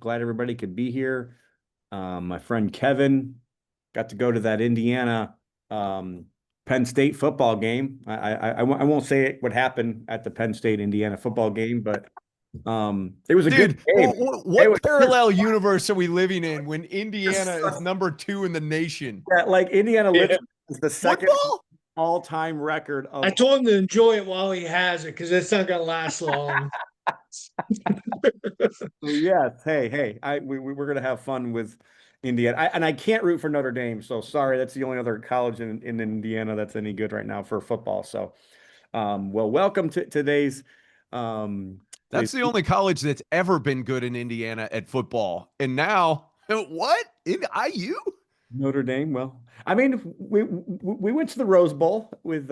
Glad everybody could be here. My friend Kevin got to go to that Indiana Penn State football game. I won't say what happened at the Penn State Indiana football game, but it was a good Dude, game. It what was parallel universe are we living in when Indiana is number 2 in the nation? yeah, like Indiana Yeah. literally is the second Football? all-time record I of told him to enjoy it while he has it because it's not gonna last long. yes. Hey, we're gonna have fun with Indiana. And I can't root for Notre Dame, so sorry. That's the only other college in Indiana that's any good right now for football. So, well, welcome to um, That's today's the only college that's ever been good in Indiana at football. And now, what? In IU? Notre Dame. Well, I mean, we went to the Rose Bowl with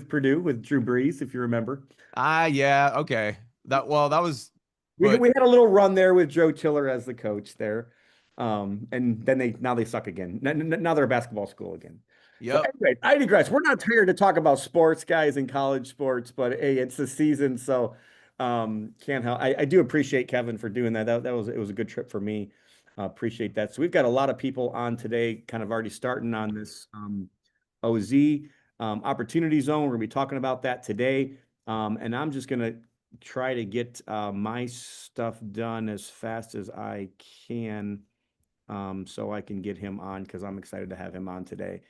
Purdue with Drew Brees, if you remember. Yeah, okay. That was, We but had a little run there with Joe Tiller as the coach there. And then now they suck again. Now they're a basketball school again. So yep. anyway, I digress. We're not here to talk about sports, guys, and college sports, but hey, it's the season, so can't help. I do appreciate Kevin for doing that. It was a good trip for me. Appreciate that. So we've got a lot of people on today, kind of already starting on this OZ opportunity zone. We're gonna be talking about that today. And I'm just gonna try to get my stuff done as fast as I can, so I can get him on because I'm excited to have him on today.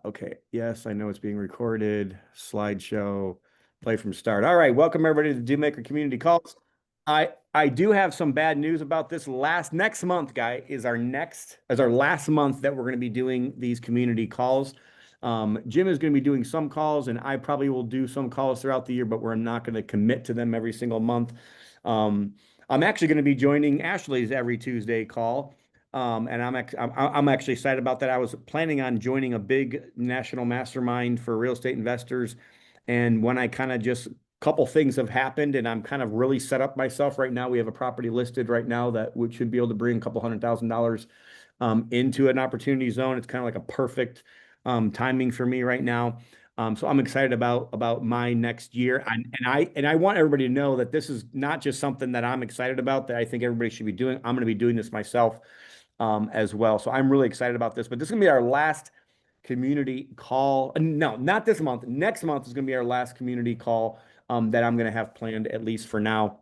Okay, yes, I know it's being recorded. Slideshow, play from start. All right, welcome everybody to the Maker Community Calls. I do have some bad news about this. Next month, guy, is our last month that we're going to be doing these community calls. Jim is going to be doing some calls, and I probably will do some calls throughout the year, but we're not going to commit to them every single month. I'm actually going to be joining Ashley's every Tuesday call. And I'm actually excited about that. I was planning on joining a big national mastermind for real estate investors. And when I kind of just couple things have happened and I'm kind of really set up myself right now. We have a property listed right now that we should be able to bring a couple $100,000 into an opportunity zone. It's kind of like a perfect timing for me right now. So I'm excited about my next year. And I want everybody to know that this is not just something that I'm excited about, that I think everybody should be doing. I'm going to be doing this myself as well. So I'm really excited about this. But this is going to be our last community call. No, not this month. Next month is going to be our last community call that I'm going to have planned, at least for now.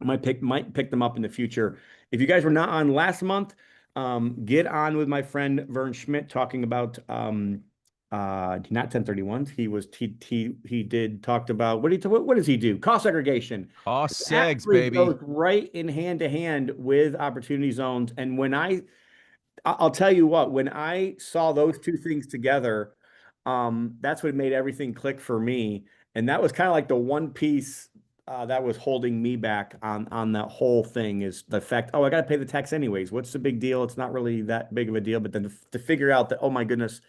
I might pick them up in the future. If you guys were not on last month, get on with my friend Vern Schmidt talking about not 1031s. He did talked about what does he do? Cost segregation. Cost It segs, actually baby. goes right in hand to hand with opportunity zones. And I'll tell you what, when I saw those two things together, that's what made everything click for me. And that was kind of like the one piece that was holding me back on that whole thing, is the fact, oh, I got to pay the tax anyways. What's the big deal? It's not really that big of a deal. But then to figure out that, oh my goodness,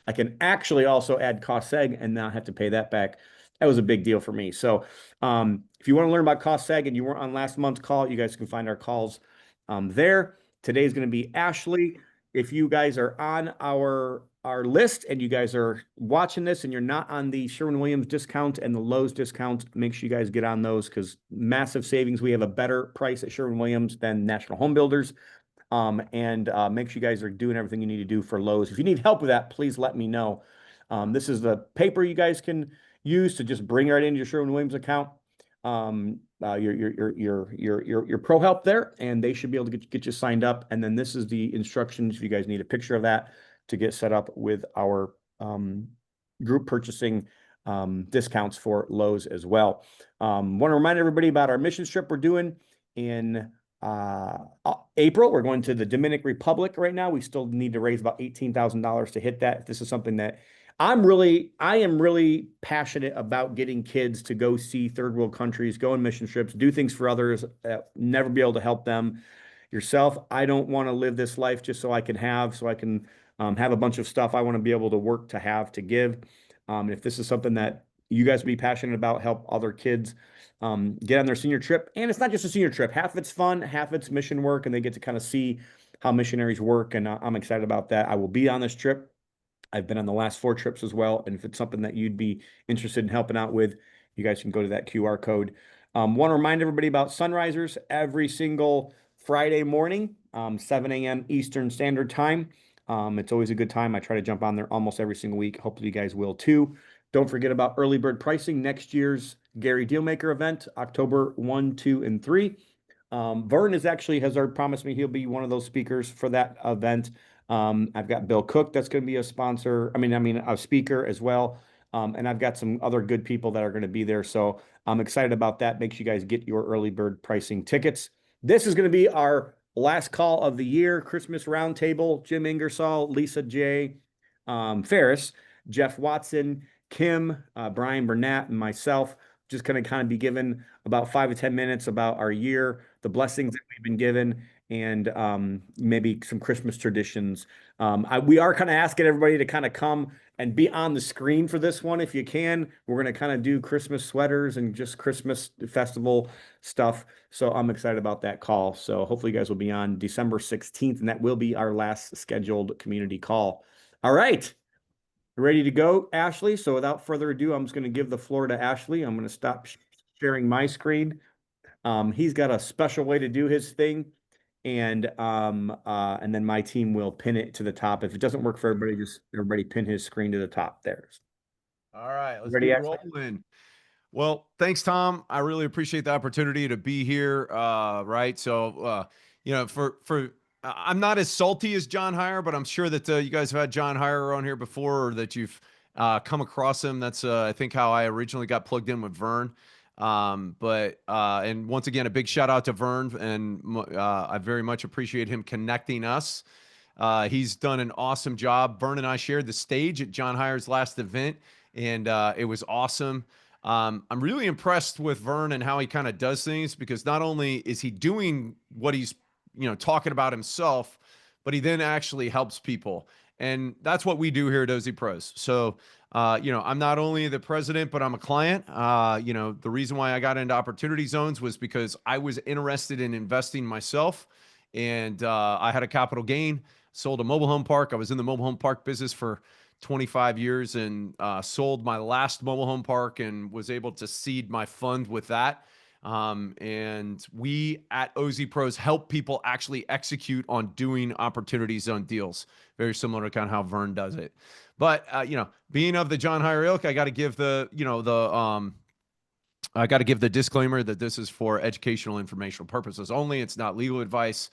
I can actually also add cost seg and not have to pay that back. That was a big deal for me. So if you want to learn about cost seg and you weren't on last month's call, you guys can find our calls there. Today's going to be Ashley. If you guys are on our list and you guys are watching this and you're not on the Sherwin-Williams discount and the Lowe's discount, make sure you guys get on those, because massive savings. We have a better price at Sherwin-Williams than National Home Builders. And make sure you guys are doing everything you need to do for Lowe's. If you need help with that, please let me know. This is the paper you guys can use to just bring right into your Sherwin-Williams account. Your pro help there, and they should be able to get you signed up. And then this is the instructions if you guys need a picture of that to get set up with our group purchasing discounts for Lowe's as well. Want to remind everybody about our mission trip we're doing in April. We're going to the Dominican Republic right now. We still need to raise about $18,000 to hit that. If this is something that I am really passionate about, getting kids to go see third world countries, go on mission trips, do things for others, never be able to help them yourself. I don't want to live this life just so I can have a bunch of stuff. I want to be able to work to have to give. If this is something that you guys would be passionate about, help other kids get on their senior trip. And it's not just a senior trip. Half of it's fun, half of it's mission work, and they get to kind of see how missionaries work. And I'm excited about that. I will be on this trip. I've been on the last 4 trips as well. And if it's something that you'd be interested in helping out with, you guys can go to that QR code. Want to remind everybody about Sunrisers. Every single Friday morning, 7 a.m. Eastern Standard Time. It's always a good time. I try to jump on there almost every single week. Hopefully you guys will too. Don't forget about early bird pricing, next year's Gary Dealmaker event, October 1, 2, and 3. Vern has already promised me he'll be one of those speakers for that event. I've got Bill Cook that's going to be a sponsor. I mean a speaker as well. And I've got some other good people that are going to be there. So I'm excited about that. Make sure you guys get your early bird pricing tickets. This is going to be our last call of the year, Christmas roundtable. Jim Ingersoll, Lisa J. Ferris, Jeff Watson, Kim, Brian Burnett, and myself just going to kind of be given about 5 to 10 minutes about our year, the blessings that we've been given, and maybe some Christmas traditions. We are kind of asking everybody to kind of come and be on the screen for this one if you can. We're going to kind of do Christmas sweaters and just Christmas festival stuff. So I'm excited about that call. So hopefully you guys will be on December 16th, and that will be our last scheduled community call. All right. Ready to go, Ashley? So without further ado, I'm just going to give the floor to Ashley. I'm going to stop sharing my screen. He's got a special way to do his thing, and then my team will pin it to the top. If it doesn't work for everybody, just everybody pin his screen to the top there. All right, let's Ready, get Ashley? rolling. Well, thanks, Tom. I really appreciate the opportunity to be here. Right. So, I'm not as salty as John Heyer, but I'm sure that you guys have had John Heyer on here before, or that you've come across him. That's, I think, how I originally got plugged in with Vern. And once again, a big shout out to Vern, and I very much appreciate him connecting us. He's done an awesome job. Vern and I shared the stage at John Heyer's last event, and it was awesome. I'm really impressed with Vern and how he kind of does things, because not only is he doing what he's, talking about himself, but he then actually helps people. And that's what we do here at OZ Pros. So, I'm not only the president, but I'm a client. The reason why I got into opportunity zones was because I was interested in investing myself, and I had a capital gain, sold a mobile home park. I was in the mobile home park business for 25 years, and sold my last mobile home park and was able to seed my fund with that. And we at OZ Pros help people actually execute on doing opportunity zone deals, very similar to kind of how Vern does it. But, being of the John Heyer ilk, I got to give the disclaimer that this is for educational, informational purposes only. It's not legal advice.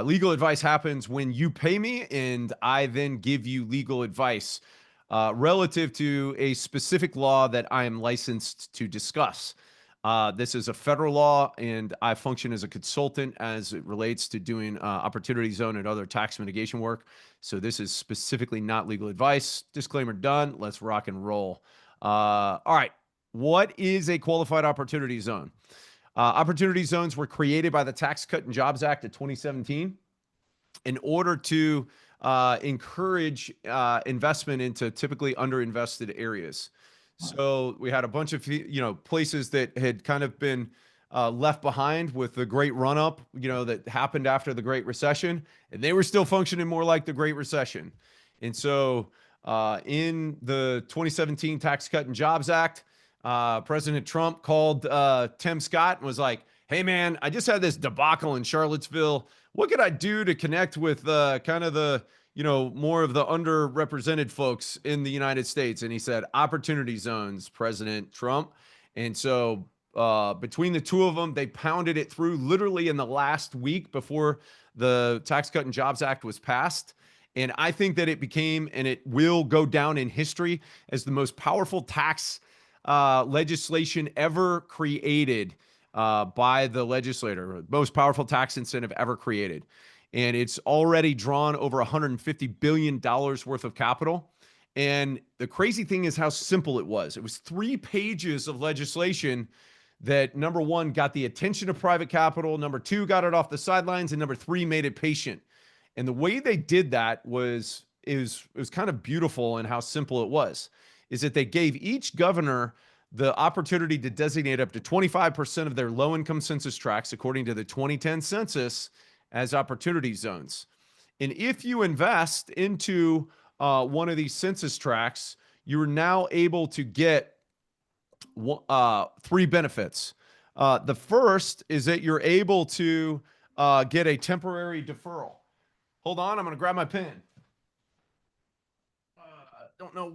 Legal advice happens when you pay me, and I then give you legal advice relative to a specific law that I am licensed to discuss. This is a federal law, and I function as a consultant as it relates to doing opportunity zone and other tax mitigation work. So this is specifically not legal advice. Disclaimer done. Let's rock and roll. All right. What is a qualified opportunity zone? Opportunity zones were created by the Tax Cut and Jobs Act of 2017 in order to encourage investment into typically underinvested areas. So we had a bunch of places that had kind of been left behind with the great run up, that happened after the Great Recession, and they were still functioning more like the Great Recession. And so in the 2017 Tax Cut and Jobs Act, President Trump called Tim Scott and was like, "Hey man, I just had this debacle in Charlottesville. What could I do to connect with kind of the, more of the underrepresented folks in the United States?" And he said, "Opportunity zones, President Trump." And so between the two of them, they pounded it through literally in the last week before the Tax Cut and Jobs Act was passed. And I think that it became, and it will go down in history as the most powerful tax legislation ever created by the legislator, most powerful tax incentive ever created. And it's already drawn over $150 billion worth of capital. And the crazy thing is how simple it was. It was 3 pages of legislation that, number one, got the attention of private capital, number two, got it off the sidelines, and number three, made it patient. And the way they did that was kind of beautiful in how simple it was, is that they gave each governor the opportunity to designate up to 25% of their low-income census tracts, according to the 2010 census, as opportunity zones. And if you invest into one of these census tracts, you are now able to get 3 benefits. The first is that you're able to get a temporary deferral. Hold on, I'm going to grab my pen. Don't know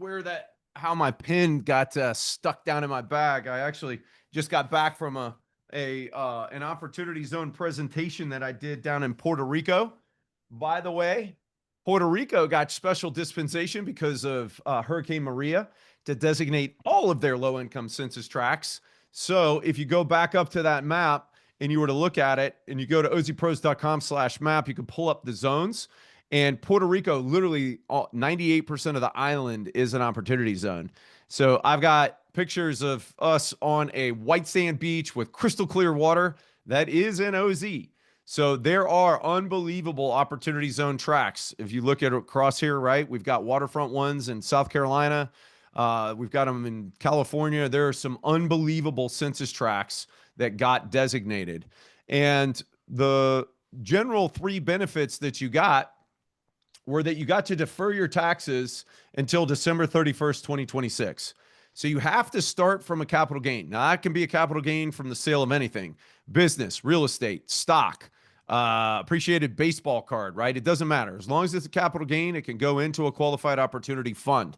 how my pen got stuck down in my bag. I actually just got back from an Opportunity Zone presentation that I did down in Puerto Rico. By the way, Puerto Rico got special dispensation because of Hurricane Maria to designate all of their low-income census tracts. So if you go back up to that map and you were to look at it and you go to ozpros.com/map, you can pull up the zones. And Puerto Rico, literally 98% of the island is an opportunity zone. So I've got pictures of us on a white sand beach with crystal clear water. That is an OZ. So there are unbelievable opportunity zone tracks. If you look at across here, right, we've got waterfront ones in South Carolina. We've got them in California. There are some unbelievable census tracts that got designated. And the general three benefits that you got were that you got to defer your taxes until December 31st, 2026. So you have to start from a capital gain. Now, that can be a capital gain from the sale of anything: business, real estate, stock, appreciated baseball card, right? It doesn't matter. As long as it's a capital gain, it can go into a qualified opportunity fund.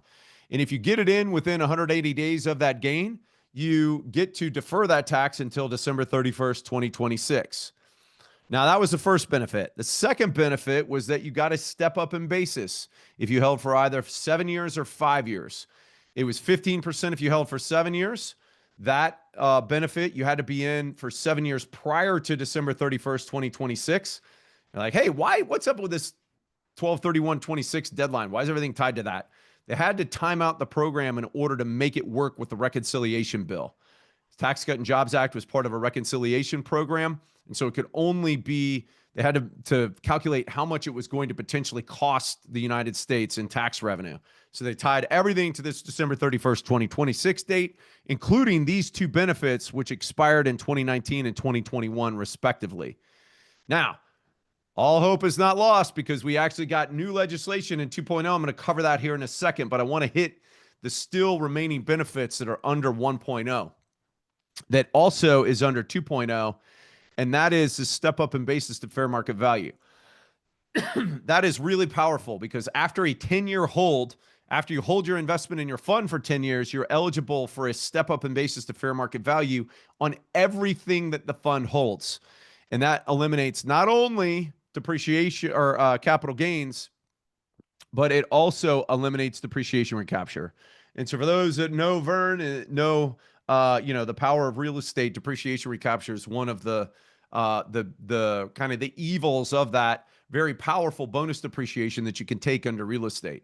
And if you get it in within 180 days of that gain, you get to defer that tax until December 31st, 2026. Now, that was the first benefit. The second benefit was that you got to step up in basis if you held for either 7 years or 5 years. It was 15% if you held for 7 years. That benefit, you had to be in for 7 years prior to December 31st, 2026. You're like, hey, what's up with this 12/31/26 deadline? Why is everything tied to that? They had to time out the program in order to make it work with the reconciliation bill. The Tax Cut and Jobs Act was part of a reconciliation program. And so it could only be, they had to calculate how much it was going to potentially cost the United States in tax revenue. So they tied everything to this December 31st, 2026 date, including these two benefits, which expired in 2019 and 2021, respectively. Now, all hope is not lost because we actually got new legislation in 2.0. I'm going to cover that here in a second, but I want to hit the still remaining benefits that are under 1.0 that also is under 2.0. And that is the step up in basis to fair market value. That is really powerful because after a 10-year hold, after you hold your investment in your fund for 10 years, you're eligible for a step up in basis to fair market value on everything that the fund holds. And that eliminates not only depreciation or capital gains, but it also eliminates depreciation recapture. And so for those that know Vern, know the power of real estate, depreciation recapture is one of the kind of the evils of that very powerful bonus depreciation that you can take under real estate.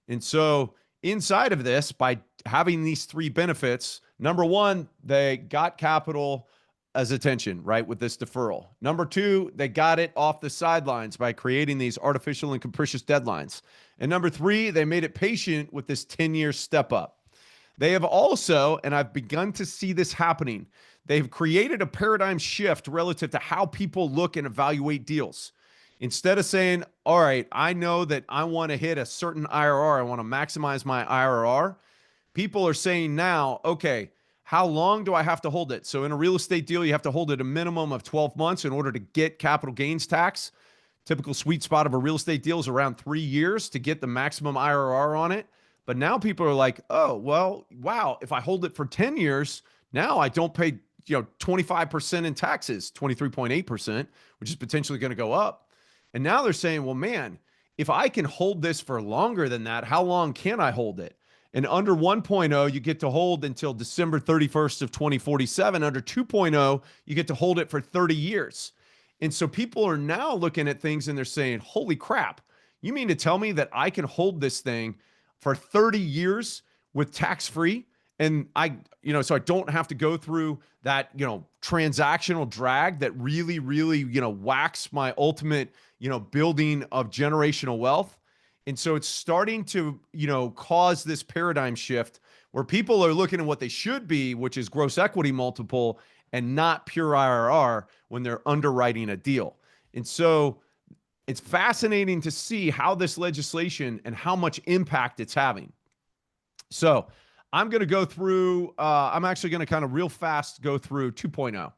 And so inside of this, by having these three benefits, number one, they got capital as attention, right, with this deferral. Number two, they got it off the sidelines by creating these artificial and capricious deadlines. And number three, they made it patient with this 10-year step up. They have also, and I've begun to see this happening, they've created a paradigm shift relative to how people look and evaluate deals. Instead of saying, all right, I know that I want to hit a certain IRR, I want to maximize my IRR, people are saying now, okay, how long do I have to hold it? So in a real estate deal, you have to hold it a minimum of 12 months in order to get capital gains tax. Typical sweet spot of a real estate deal is around 3 years to get the maximum IRR on it. But now people are like, oh, well, wow, if I hold it for 10 years, now I don't pay 25% in taxes, 23.8%, which is potentially going to go up. And now they're saying, well, man, if I can hold this for longer than that, how long can I hold it? And under 1.0, you get to hold until December 31st of 2047. Under 2.0, you get to hold it for 30 years. And so people are now looking at things and they're saying, holy crap, you mean to tell me that I can hold this thing for 30 years with tax-free? And so I don't have to go through that, transactional drag that really, really, whacks my ultimate, building of generational wealth. And so it's starting to, cause this paradigm shift where people are looking at what they should be, which is gross equity multiple and not pure IRR when they're underwriting a deal. And so it's fascinating to see how this legislation and how much impact it's having. So I'm going to go through, I'm actually going to kind of real fast go through 2.0.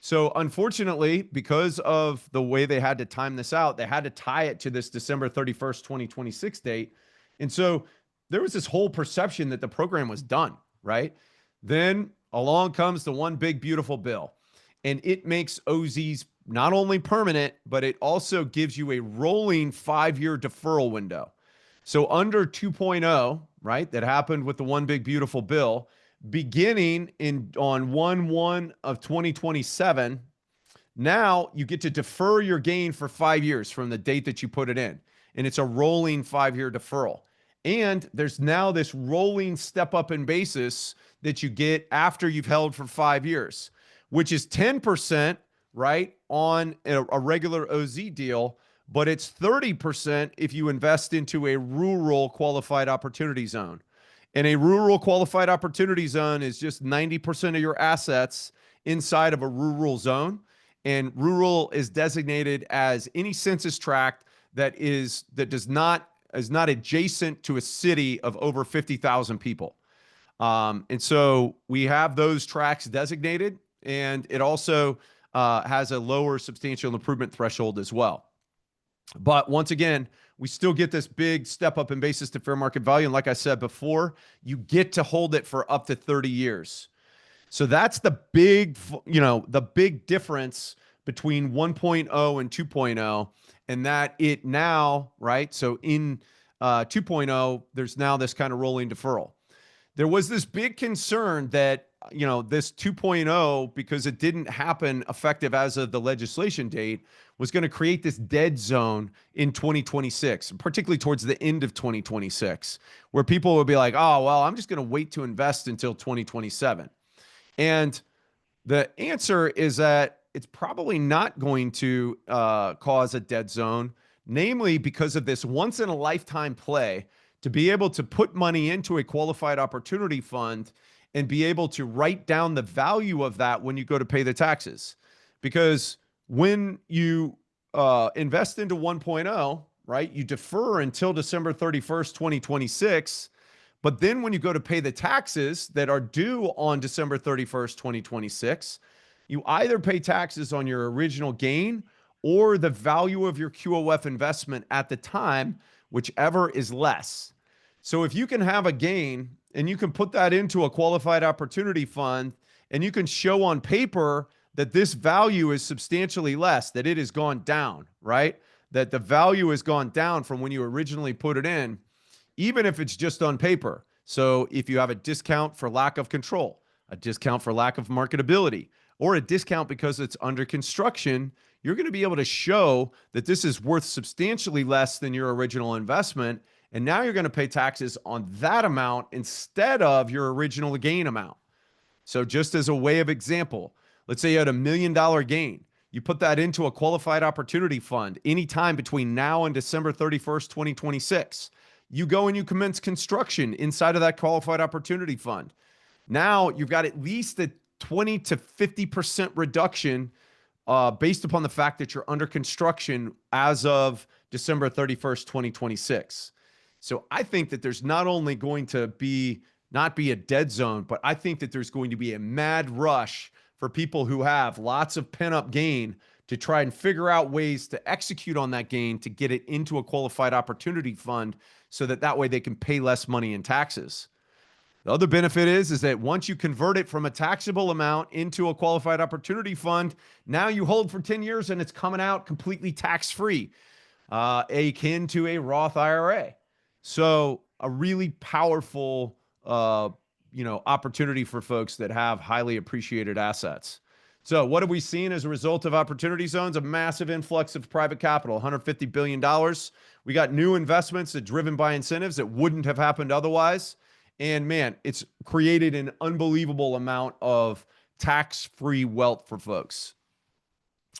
So unfortunately, because of the way they had to time this out, they had to tie it to this December 31st, 2026 date. And so there was this whole perception that the program was done, right? Then along comes the one big beautiful bill, and it makes OZs not only permanent, but it also gives you a rolling 5-year deferral window. So under 2.0, right, that happened with the one big beautiful bill, beginning in on 1/1 of 2027, now you get to defer your gain for 5 years from the date that you put it in. And it's a rolling 5-year deferral. And there's now this rolling step up in basis that you get after you've held for 5 years, which is 10%, right, on a regular OZ deal, but it's 30% if you invest into a rural qualified opportunity zone. And a rural qualified opportunity zone is just 90% of your assets inside of a rural zone. And rural is designated as any census tract that is not adjacent to a city of over 50,000 people. And so we have those tracts designated, and it also has a lower substantial improvement threshold as well. But once again, we still get this big step up in basis to fair market value. And like I said before, you get to hold it for up to 30 years. So that's the big, the big difference between 1.0 and 2.0, and that it now, right? So in 2.0, there's now this kind of rolling deferral. There was this big concern that, this 2.0, because it didn't happen effective as of the legislation date, was going to create this dead zone in 2026, particularly towards the end of 2026, where people would be like, oh, well, I'm just going to wait to invest until 2027. And the answer is that it's probably not going to cause a dead zone, namely because of this once in a lifetime play to be able to put money into a qualified opportunity fund and be able to write down the value of that when you go to pay the taxes. Because when you invest into 1.0, right, you defer until December 31st, 2026. But then when you go to pay the taxes that are due on December 31st, 2026, you either pay taxes on your original gain or the value of your QOF investment at the time, whichever is less. So if you can have a gain and you can put that into a qualified opportunity fund and you can show on paper that this value is substantially less, that it has gone down, right? That the value has gone down from when you originally put it in, even if it's just on paper. So if you have a discount for lack of control, a discount for lack of marketability, or a discount because it's under construction, you're going to be able to show that this is worth substantially less than your original investment. And now you're going to pay taxes on that amount instead of your original gain amount. So just as a way of example, let's say you had $1 million gain. You put that into a qualified opportunity fund anytime between now and December 31st, 2026. You go and you commence construction inside of that qualified opportunity fund. Now you've got at least a 20 to 50% reduction based upon the fact that you're under construction as of December 31st, 2026. So I think that there's not only going to not be a dead zone, but I think that there's going to be a mad rush for people who have lots of pent-up gain to try and figure out ways to execute on that gain to get it into a qualified opportunity fund so that way they can pay less money in taxes. The other benefit is that once you convert it from a taxable amount into a qualified opportunity fund, now you hold for 10 years and it's coming out completely tax-free, akin to a Roth IRA. So a really powerful, opportunity for folks that have highly appreciated assets. So what have we seen as a result of opportunity zones? A massive influx of private capital, $150 billion. We got new investments that driven by incentives that wouldn't have happened otherwise. And man, it's created an unbelievable amount of tax-free wealth for folks.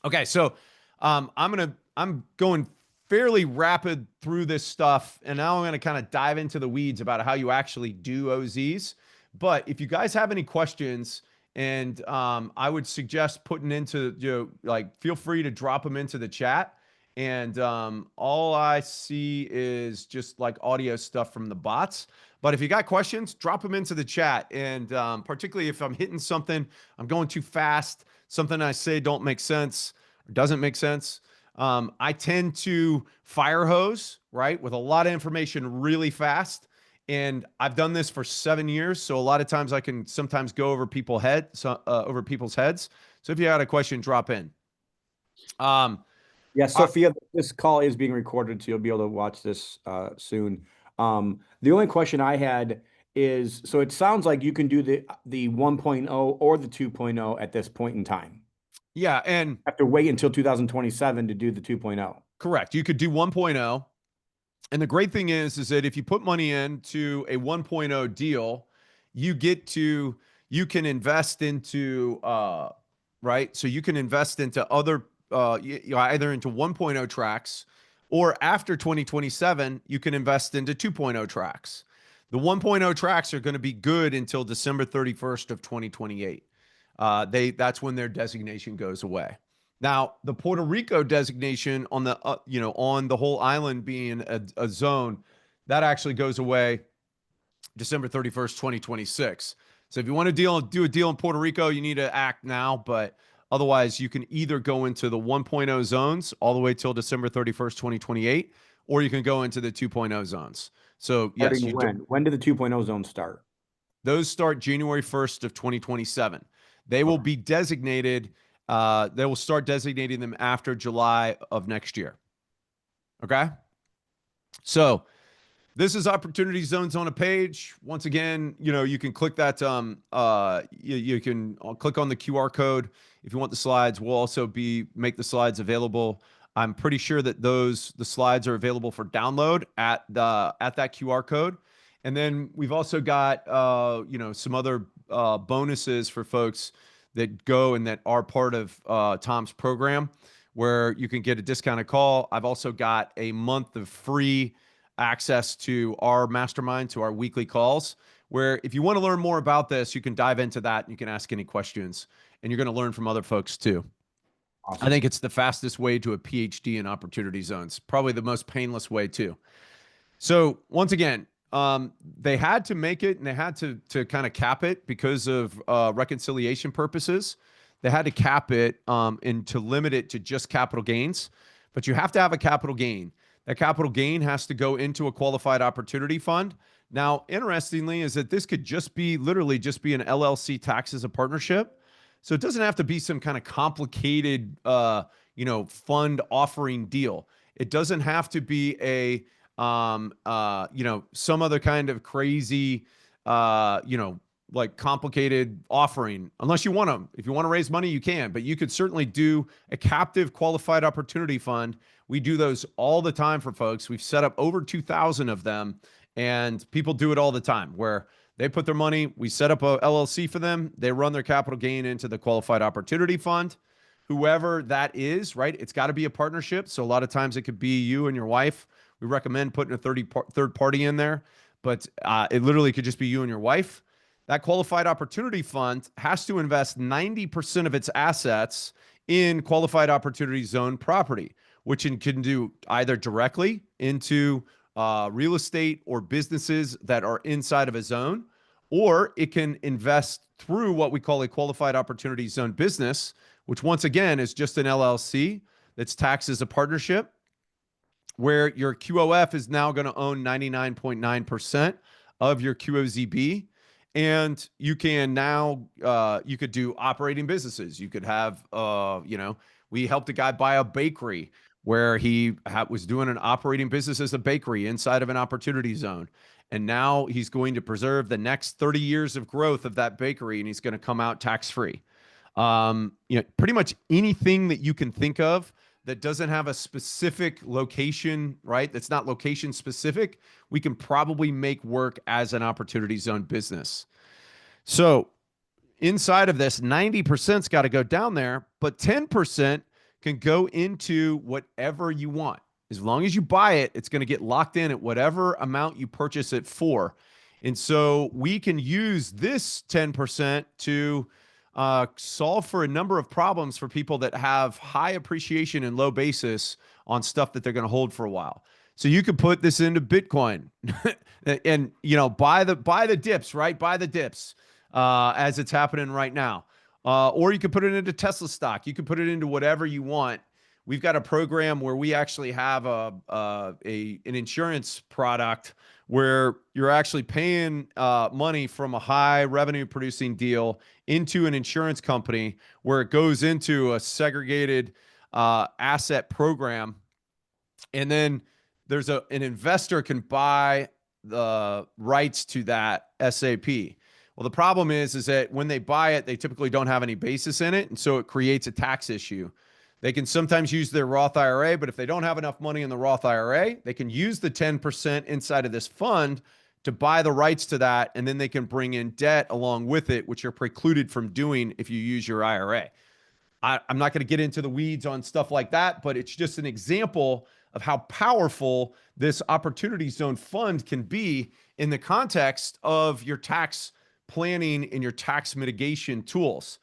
Okay, so I'm going fairly rapid through this stuff, and now I'm going to kind of dive into the weeds about how you actually do OZs. But if you guys have any questions, and I would suggest putting into, feel free to drop them into the chat. And all I see is just like audio stuff from the bots. But if you got questions, drop them into the chat. And particularly if I'm hitting something, I'm going too fast, something I say don't make sense or doesn't make sense, I tend to fire hose, right, with a lot of information really fast. And I've done this for 7 years, so a lot of times I can sometimes go over people's heads. So if you had a question, drop in. Yeah, I- Sophia, this call is being recorded, so you'll be able to watch this soon. The only question I had is, so it sounds like you can do the 1.0 or the 2.0 at this point in time. yeah, and Have to wait until 2027 to do the 2.0. correct. You could do 1.0. And the great thing is that if you put money into a 1.0 deal, you get to, you can invest into, right? So you can invest into other, either into 1.0 tracks, or after 2027, you can invest into 2.0 tracks. The 1.0 tracks are going to be good until December 31st of 2028. That's when their designation goes away. Now, the Puerto Rico designation on the on the whole island being a zone, that actually goes away December 31st, 2026. So if you want to do a deal in Puerto Rico, you need to act now, but otherwise you can either go into the 1.0 zones all the way till December 31st, 2028, or you can go into the 2.0 zones. So yes, Starting when? When did the 2.0 zone start? those start January 1st of 2027. They will Okay. be designated, they will start designating them after July of next year. Okay. So this is opportunity zones on a page. Once again, you can click that. You can click on the QR code if you want the slides. We'll also make the slides available. I'm pretty sure that the slides are available for download at that QR code. And then we've also got some other bonuses for folks that go and that are part of Tom's program, where you can get a discounted call. I've also got a month of free access to our mastermind, to our weekly calls, where if you want to learn more about this, you can dive into that and you can ask any questions, and you're going to learn from other folks too. Awesome. I think it's the fastest way to a PhD in opportunity zones, probably the most painless way too. So once again, they had to make it, and they had to kind of cap it because of reconciliation purposes. They had to cap it and to limit it to just capital gains, but you have to have a capital gain. That capital gain has to go into a qualified opportunity fund. Now, interestingly, is that this could literally just be an LLC tax as a partnership. So it doesn't have to be some kind of complicated, fund offering deal. It doesn't have to be some other kind of crazy, like complicated offering, unless you want to. If you want to raise money, you can, but you could certainly do a captive qualified opportunity fund. We do those all the time for folks. We've set up over 2,000 of them, and people do it all the time, where they put their money, we set up a LLC for them, they run their capital gain into the qualified opportunity fund. Whoever that is, right? It's got to be a partnership. So a lot of times it could be you and your wife. We recommend putting a third party in there, but it literally could just be you and your wife. That qualified opportunity fund has to invest 90% of its assets in qualified opportunity zone property, which it can do either directly into real estate or businesses that are inside of a zone, or it can invest through what we call a qualified opportunity zone business, which once again is just an LLC that's taxed as a partnership, where your QOF is now going to own 99.9% of your QOZB. And you can now, you could do operating businesses. You could have, we helped a guy buy a bakery where he was doing an operating business as a bakery inside of an opportunity zone. And now he's going to preserve the next 30 years of growth of that bakery, and he's going to come out tax-free. Pretty much anything that you can think of that doesn't have a specific location, right? That's not location specific, we can probably make work as an opportunity zone business. So inside of this, 90%'s got to go down there, but 10% can go into whatever you want. As long as you buy it, it's going to get locked in at whatever amount you purchase it for. And so we can use this 10% to solve for a number of problems for people that have high appreciation and low basis on stuff that they're going to hold for a while. So you could put this into Bitcoin and buy the dips, right? Buy the dips as it's happening right now. or you could put it into Tesla stock. You could put it into whatever you want. We've got a program where we actually have an insurance product where you're actually paying money from a high revenue producing deal into an insurance company where it goes into a segregated asset program, and then there's an investor can buy the rights to that SAP. Well, the problem is that when they buy it, they typically don't have any basis in it, and so it creates a tax issue. They can sometimes use their Roth IRA, but if they don't have enough money in the Roth IRA, they can use the 10% inside of this fund to buy the rights to that, and then they can bring in debt along with it, which you're precluded from doing if you use your IRA. I'm not going to get into the weeds on stuff like that, but it's just an example of how powerful this opportunity zone fund can be in the context of your tax planning and your tax mitigation tools.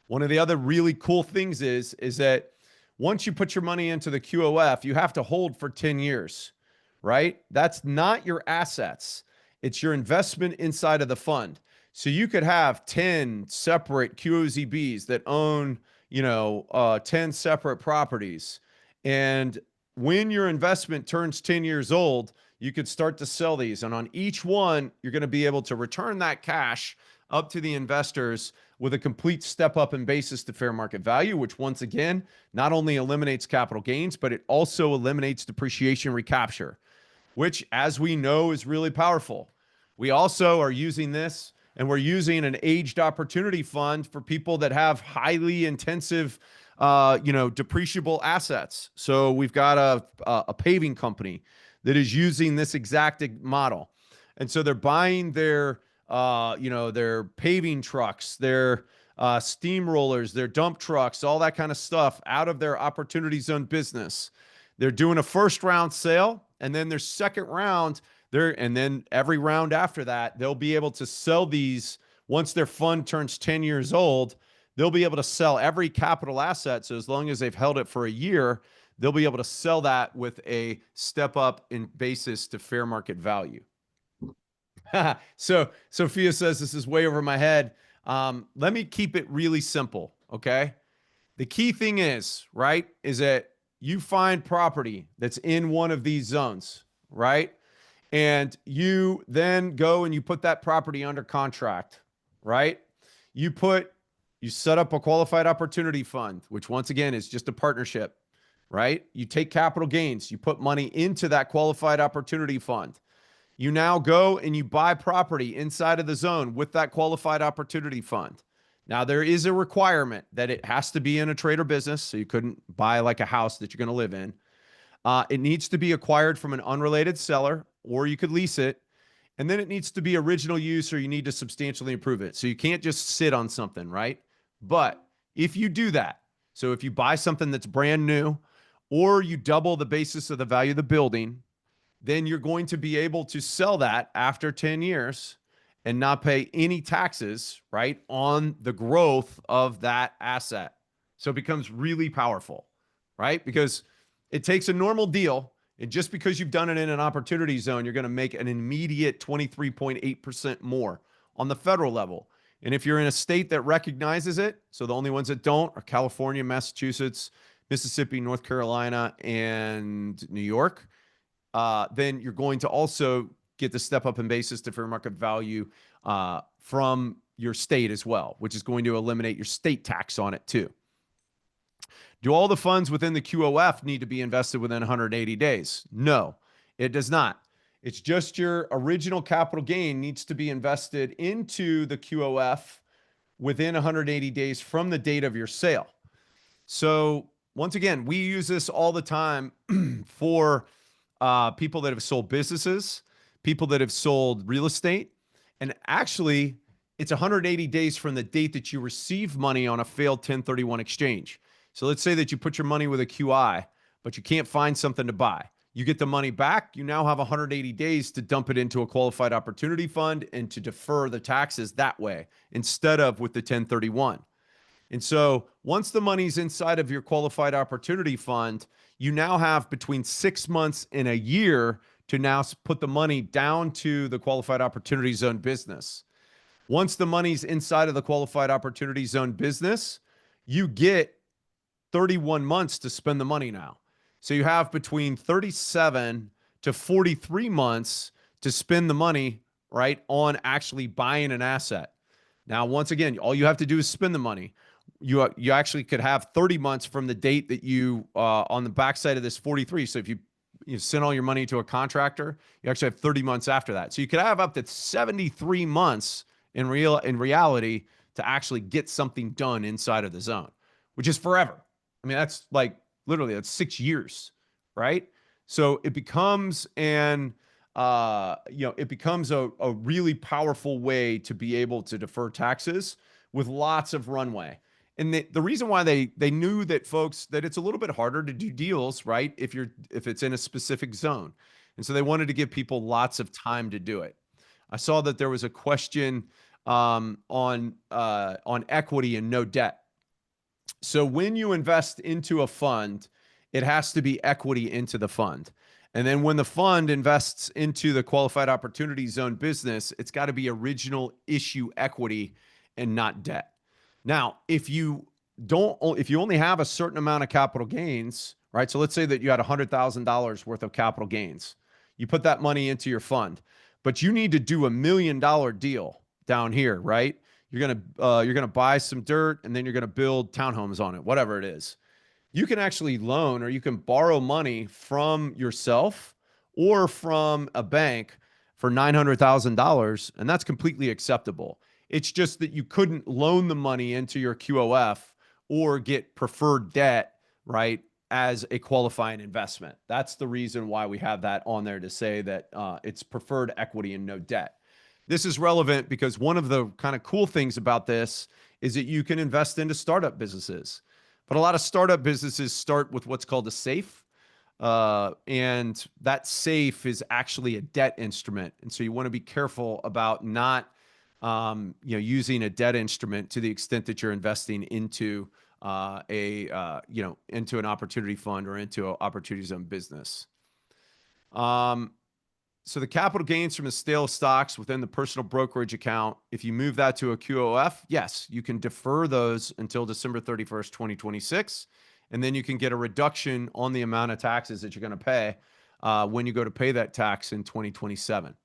One of the other really cool things is that once you put your money into the QOF, you have to hold for 10 years, right? That's not your assets. It's your investment inside of the fund. So you could have 10 separate QOZBs that own, 10 separate properties. And when your investment turns 10 years old, you could start to sell these. And on each one, you're going to be able to return that cash up to the investors with a complete step up in basis to fair market value, which once again, not only eliminates capital gains, but it also eliminates depreciation recapture, which, as we know, is really powerful. We also are using this, and we're using an aged opportunity fund for people that have highly intensive, depreciable assets. So we've got a paving company that is using this exact model. And so they're buying their paving trucks, their steamrollers, their dump trucks, all that kind of stuff out of their opportunity zone business. They're doing a first round sale, and then their second round, and then every round after that, they'll be able to sell these once their fund turns 10 years old. They'll be able to sell every capital asset. So as long as they've held it for a year, they'll be able to sell that with a step up in basis to fair market value. So Sophia says this is way over my head. Let me keep it really simple. Okay. The key thing is that you find property that's in one of these zones, right? And you then go and you put that property under contract, right? You set up a qualified opportunity fund, which once again is just a partnership, right? You take capital gains, you put money into that qualified opportunity fund. You now go and you buy property inside of the zone with that qualified opportunity fund. Now, there is a requirement that it has to be in a trade or business, so you couldn't buy like a house that you're going to live in. It needs to be acquired from an unrelated seller, or you could lease it. And then it needs to be original use, or you need to substantially improve it. So you can't just sit on something, right? But if you do that, so if you buy something that's brand new, or you double the basis of the value of the building, then you're going to be able to sell that after 10 years and not pay any taxes, right, on the growth of that asset. So it becomes really powerful, right? Because it takes a normal deal, and just because you've done it in an opportunity zone, you're going to make an immediate 23.8% more on the federal level. And if you're in a state that recognizes it, so the only ones that don't are California, Massachusetts, Mississippi, North Carolina, and New York, then you're going to also get the step up in basis to fair market value from your state as well, which is going to eliminate your state tax on it too. Do all the funds within the QOF need to be invested within 180 days? No, it does not. It's just your original capital gain needs to be invested into the QOF within 180 days from the date of your sale. So once again, we use this all the time for people that have sold businesses, people that have sold real estate. And actually, it's 180 days from the date that you receive money on a failed 1031 exchange. So let's say that you put your money with a QI, but you can't find something to buy. You get the money back. You now have 180 days to dump it into a qualified opportunity fund and to defer the taxes that way instead of with the 1031. And so once the money's inside of your qualified opportunity fund, you now have between 6 months and a year to now put the money down to the qualified opportunity zone business. Once the money's inside of the qualified opportunity zone business, you get 31 months to spend the money now. So you have between 37 to 43 months to spend the money, right, on actually buying an asset. Now, once again, all you have to do is spend the money. You actually could have 30 months from the date that you on the backside of this 43. So if you send all your money to a contractor, you actually have 30 months after that. So you could have up to 73 months in reality to actually get something done inside of the zone, which is forever. I mean, that's like literally that's 6 years, right? So it becomes it becomes a really powerful way to be able to defer taxes with lots of runway. And the reason why they knew that folks that it's a little bit harder to do deals, right? If it's in a specific zone. And so they wanted to give people lots of time to do it. I saw that there was a question on equity and no debt. So when you invest into a fund, it has to be equity into the fund. And then when the fund invests into the qualified opportunity zone business, it's got to be original issue equity and not debt. Now, if you only have a certain amount of capital gains, right? So let's say that you had $100,000 worth of capital gains. You put that money into your fund, but you need to do $1 million deal down here, right? You're gonna buy some dirt and then you're gonna build townhomes on it, whatever it is. You can actually loan or you can borrow money from yourself or from a bank for $900,000, and that's completely acceptable. It's just that you couldn't loan the money into your QOF or get preferred debt, right, as a qualifying investment. That's the reason why we have that on there to say that it's preferred equity and no debt. This is relevant because one of the kind of cool things about this is that you can invest into startup businesses. But a lot of startup businesses start with what's called a SAFE. And that SAFE is actually a debt instrument. And so you want to be careful about not using a debt instrument to the extent that you're investing into into an opportunity fund or into an opportunity zone business. So the capital gains from the sale of stocks within the personal brokerage account, if you move that to a QOF, yes, you can defer those until December 31st, 2026. And then you can get a reduction on the amount of taxes that you're going to pay when you go to pay that tax in 2027.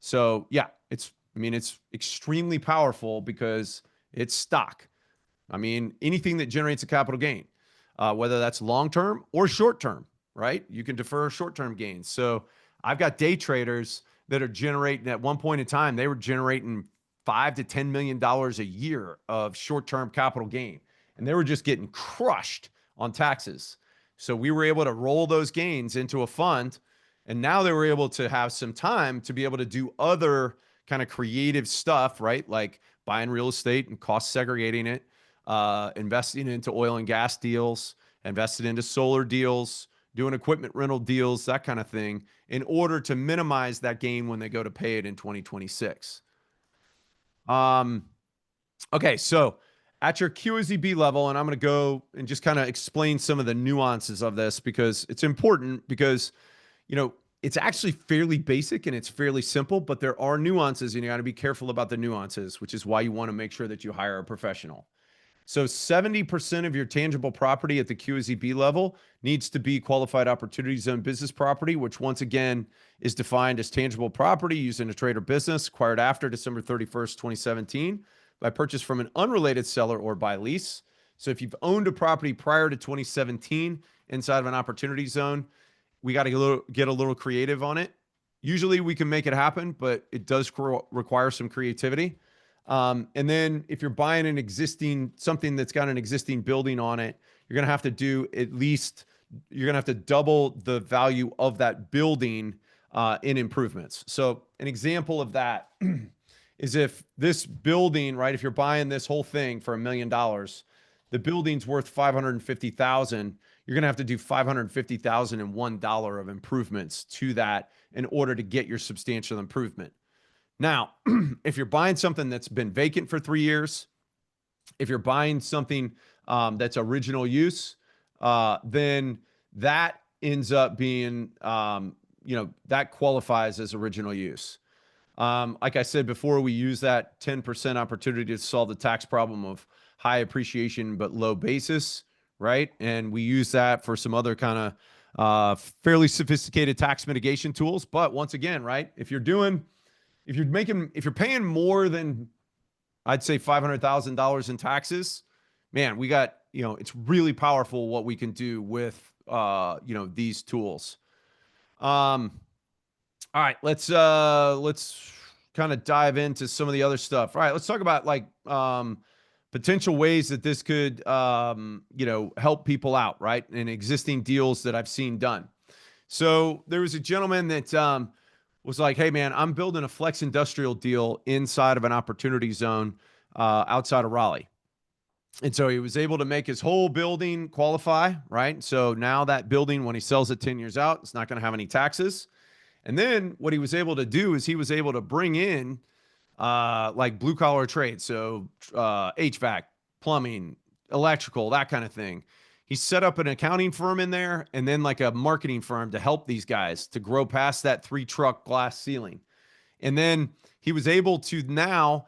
So yeah, it's extremely powerful because it's stock. I mean, anything that generates a capital gain, whether that's long-term or short-term, right? You can defer short-term gains. So I've got day traders that are generating at one point in time, they were generating $5 to $10 million a year of short-term capital gain. And they were just getting crushed on taxes. So we were able to roll those gains into a fund. And now they were able to have some time to be able to do other kind of creative stuff, right? Like buying real estate and cost segregating it, investing into oil and gas deals, invested into solar deals, doing equipment rental deals, that kind of thing, in order to minimize that gain when they go to pay it in 2026. Okay, so at your QAZB level, and I'm going to go and just kind of explain some of the nuances of this because it's important because, it's actually fairly basic and it's fairly simple, but there are nuances and you got to be careful about the nuances, which is why you want to make sure that you hire a professional. So 70% of your tangible property at the QAZB level needs to be qualified opportunity zone business property, which once again is defined as tangible property used in a trade or business acquired after December 31st, 2017 by purchase from an unrelated seller or by lease. So if you've owned a property prior to 2017 inside of an opportunity zone, we got to get a little creative on it. Usually we can make it happen, but it does require some creativity. And then if you're buying something that's got an existing building on it, you're going to have to you're going to have to double the value of that building in improvements. So an example of that is if this building, right, if you're buying this whole thing for $1 million, the building's worth $550,000, you're going to have to do $550,001 of improvements to that in order to get your substantial improvement. Now, if you're buying something that's been vacant for 3 years, if you're buying something that's original use, then that ends up being, that qualifies as original use. Like I said before, we use that 10% opportunity to solve the tax problem of high appreciation but low basis, right? And we use that for some other kind of fairly sophisticated tax mitigation tools. But once again, right, if you're paying more than, I'd say, $500,000 in taxes, man, we got, it's really powerful what we can do with these tools. All right, let's kind of dive into some of the other stuff. All right, let's talk about like potential ways that this could help people out, right? And existing deals that I've seen done. So there was a gentleman that was like, "Hey man, I'm building a flex industrial deal inside of an opportunity zone outside of Raleigh." And so he was able to make his whole building qualify, right? So now that building, when he sells it 10 years out, it's not going to have any taxes. And then what he was able to do is he was able to bring in like blue collar trades. So HVAC, plumbing, electrical, that kind of thing. He set up an accounting firm in there and then like a marketing firm to help these guys to grow past that 3-truck glass ceiling. And then he was able to now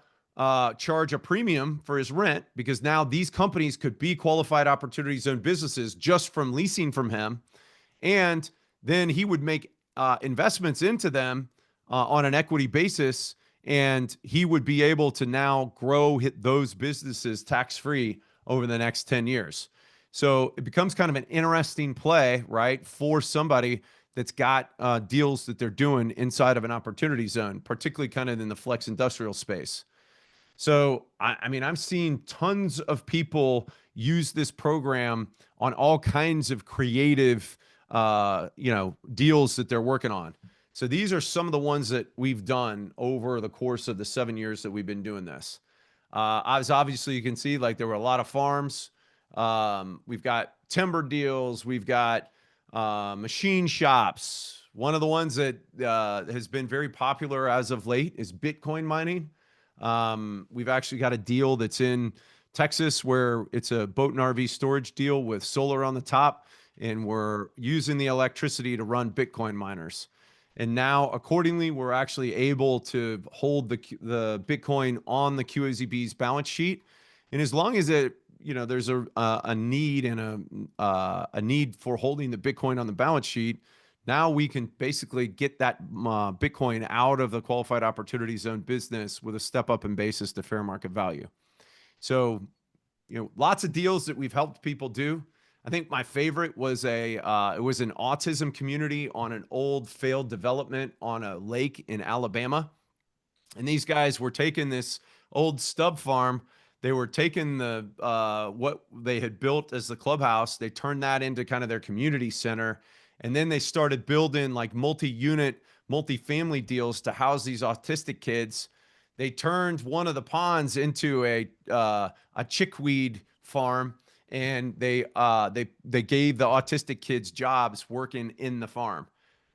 charge a premium for his rent because now these companies could be qualified opportunity zone businesses just from leasing from him. And then he would make investments into them on an equity basis, and he would be able to now grow those businesses tax-free over the next 10 years. So it becomes kind of an interesting play, right, for somebody that's got deals that they're doing inside of an opportunity zone, particularly kind of in the flex industrial space. So, I mean, I'm seeing tons of people use this program on all kinds of creative, deals that they're working on. So these are some of the ones that we've done over the course of the 7 years that we've been doing this. As obviously you can see, like there were a lot of farms. We've got timber deals. We've got machine shops. One of the ones that has been very popular as of late is Bitcoin mining. We've actually got a deal that's in Texas where it's a boat and RV storage deal with solar on the top, and we're using the electricity to run Bitcoin miners. And now, accordingly, we're actually able to hold the Bitcoin on the QAZB's balance sheet. And as long as there's a need and a need for holding the Bitcoin on the balance sheet, now we can basically get that Bitcoin out of the qualified opportunity zone business with a step up in basis to fair market value. So, lots of deals that we've helped people do. I think my favorite was it was an autism community on an old failed development on a lake in Alabama. And these guys were taking this old stub farm. They were taking what they had built as the clubhouse. They turned that into kind of their community center. And then they started building like multi-unit, multi-family deals to house these autistic kids. They turned one of the ponds into a chickweed farm, and they gave the autistic kids jobs working in the farm.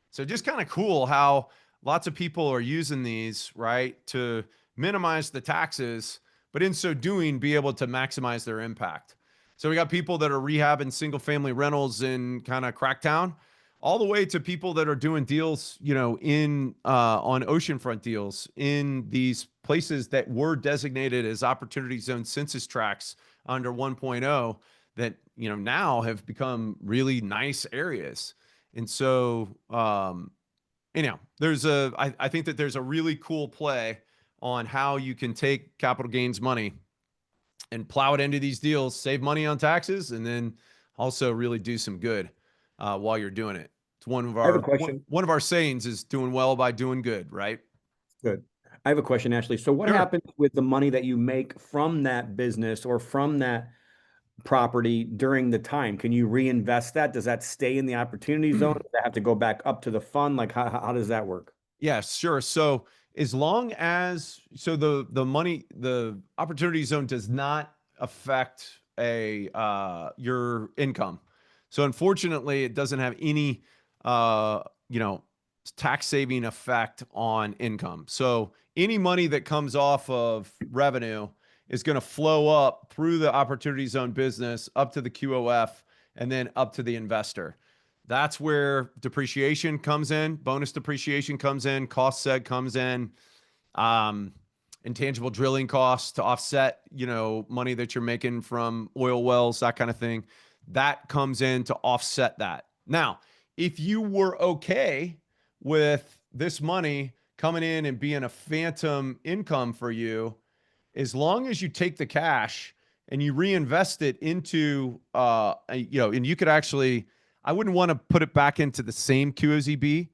So just kind of cool how lots of people are using these, right, to minimize the taxes, but in so doing, be able to maximize their impact. So we got people that are rehabbing single family rentals in kind of Cracktown, all the way to people that are doing deals, in on oceanfront deals in these places that were designated as opportunity zone census tracts under 1.0 that, now have become really nice areas. And so, I think that there's a really cool play on how you can take capital gains money and plow it into these deals, save money on taxes, and then also really do some good while you're doing it. It's one of I have a our question. one of our sayings is doing well by doing good, right? Good. I have a question, Ashley. So what Sure. happens with the money that you make from that business or from that property during the time? Can you reinvest that? Does that stay in the opportunity zone? Does that have to go back up to the fund? Like how does that work? Yeah, sure. So as long as the opportunity zone does not affect your income. So unfortunately, it doesn't have any uh, you know tax saving effect on income. So any money that comes off of revenue is going to flow up through the opportunity zone business up to the QOF and then up to the investor. That's where depreciation comes in, bonus depreciation comes in, cost seg comes in. um, intangible drilling costs to offset, money that you're making from oil wells, that kind of thing. That comes in to offset that. Now, if you were okay with this money coming in and being a phantom income for you, as long as you take the cash and you reinvest it into, and you could actually, I wouldn't want to put it back into the same QOZB,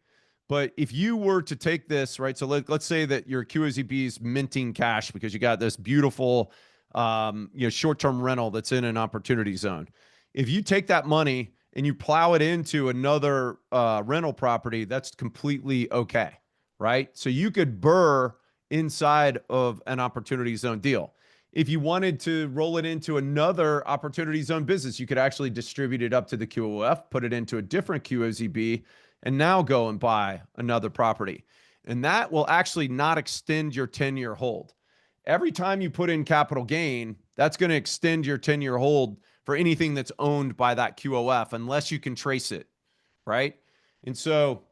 but if you were to take this, right, so let's say that your QOZB is minting cash because you got this beautiful, short-term rental that's in an opportunity zone. If you take that money and you plow it into another rental property, that's completely okay, right? So you could burr inside of an opportunity zone deal. If you wanted to roll it into another opportunity zone business, you could actually distribute it up to the QOF, put it into a different QOZB, and now go and buy another property. And that will actually not extend your 10-year hold. Every time you put in capital gain, that's going to extend your 10-year hold for anything that's owned by that QOF, unless you can trace it, right? And so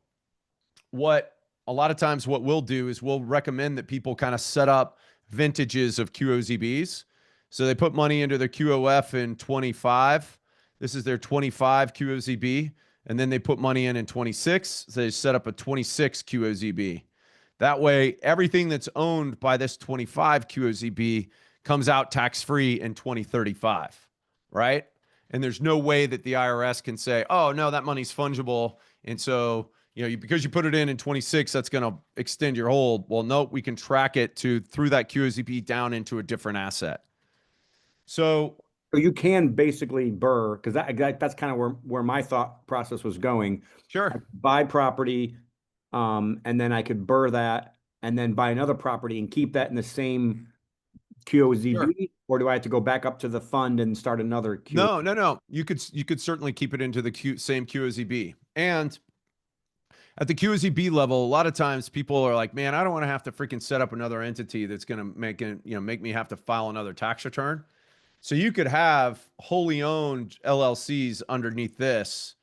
what a lot of times what we'll do is we'll recommend that people kind of set up vintages of QOZBs. So they put money into their QOF in 25. This is their 25 QOZB. And then they put money in 26. So they set up a 26 QOZB. That way, everything that's owned by this 25 QOZB comes out tax-free in 2035, right? And there's no way that the IRS can say, oh, no, that money's fungible. And so, because you put it in 26, that's going to extend your hold. Well, no, we can track it through that QOZB down into a different asset. So you can basically burr, because that's kind of where my thought process was going. sure. Buy property, and then I could burr that and then buy another property and keep that in the same QOZB, Sure. or do I have to go back up to the fund and start another QOZB? No. You could certainly keep it into the same QOZB. And at the QOZB level, a lot of times people are like, man, I don't want to have to freaking set up another entity that's going to make me have to file another tax return. So you could have wholly owned LLCs underneath this,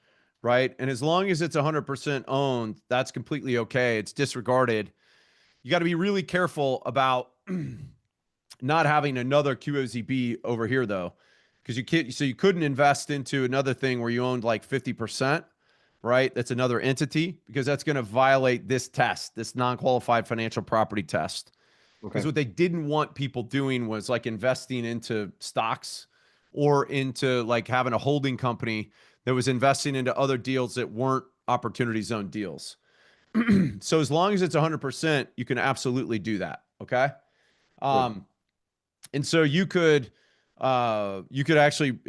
right? And as long as it's 100% owned, that's completely okay. It's disregarded. You got to be really careful about not having another QOZB over here, though, because you couldn't invest into another thing where you owned like 50%, right? That's another entity, because that's going to violate this test, this non-qualified financial property test. Because what they didn't want people doing was like investing into stocks or into like having a holding company that was investing into other deals that weren't opportunity zone deals. So as long as it's 100%, you can absolutely do that. Okay. And so you could actually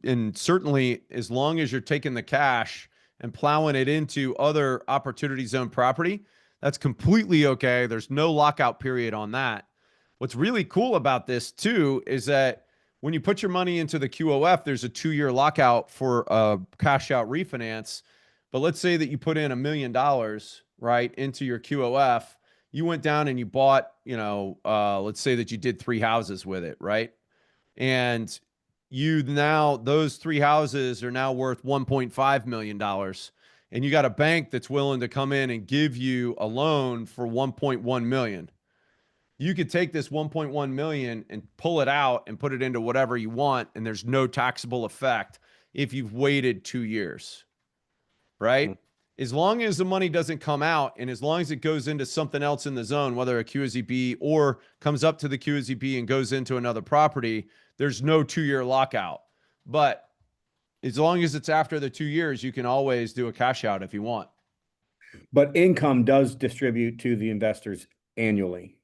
and certainly as long as you're taking the cash and plowing it into other opportunity zone property, that's completely okay. There's no lockout period on that. What's really cool about this too is that when you put your money into the QOF, there's a 2-year lockout for a cash out refinance. But let's say that you put in $1 million, right, into your QOF. You went down and you bought, let's say that you did 3 houses with it, right? And those 3 houses are now worth $1.5 million. And you got a bank that's willing to come in and give you a loan for 1.1 million. You could take this 1.1 million and pull it out and put it into whatever you want, and there's no taxable effect if you've waited 2 years, right? As long as the money doesn't come out and as long as it goes into something else in the zone, whether a QOZB or comes up to the QOZB and goes into another property, there's no 2-year lockout. But as long as it's after the 2 years, you can always do a cash out if you want. But income does distribute to the investors annually.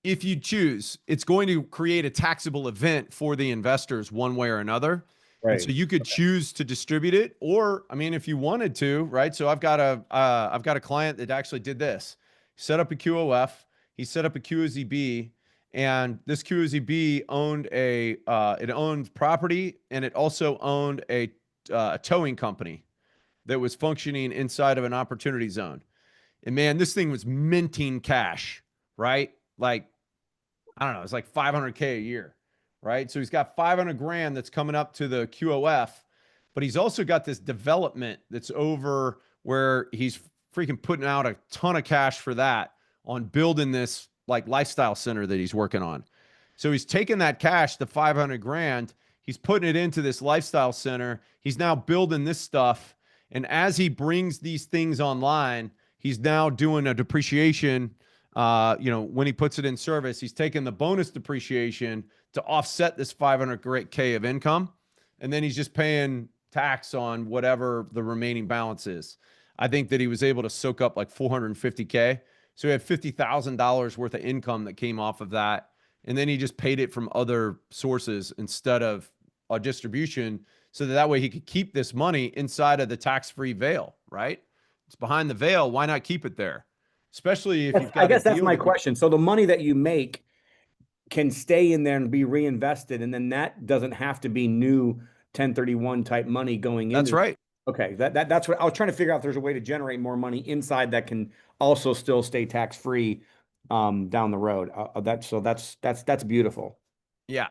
If you choose, it's going to create a taxable event for the investors one way or another. Right. And so you could choose to distribute it, or I mean, if you wanted to, right? So I've got a client that actually did this. He set up a QOF, he set up a QOZB, and this QOZB owned it owned property, and it also owned a towing company that was functioning inside of an opportunity zone. And man, this thing was minting cash, right? Like, I don't know, it's like $500K a year, right? So he's got 500 grand that's coming up to the QOF, but he's also got this development that's over where he's freaking putting out a ton of cash for that on building this like lifestyle center that he's working on. So he's taking that cash, the 500 grand, he's putting it into this lifestyle center. He's now building this stuff. And as he brings these things online, he's now doing a depreciation. When he puts it in service, he's taking the bonus depreciation to offset this 500K of income. And then he's just paying tax on whatever the remaining balance is. I think that he was able to soak up like 450K. So he had $50,000 worth of income that came off of that. And then he just paid it from other sources instead of a distribution, so that way he could keep this money inside of the tax-free veil, right? It's behind the veil. Why not keep it there? Especially if you've got I guess a that's deal my that question. So the money that you make can stay in there and be reinvested, and then that doesn't have to be new 1031 type money going that's into. right. Okay, that's what I was trying to figure out. If there's a way to generate more money inside that can also still stay tax free down the road. That's beautiful. Yeah.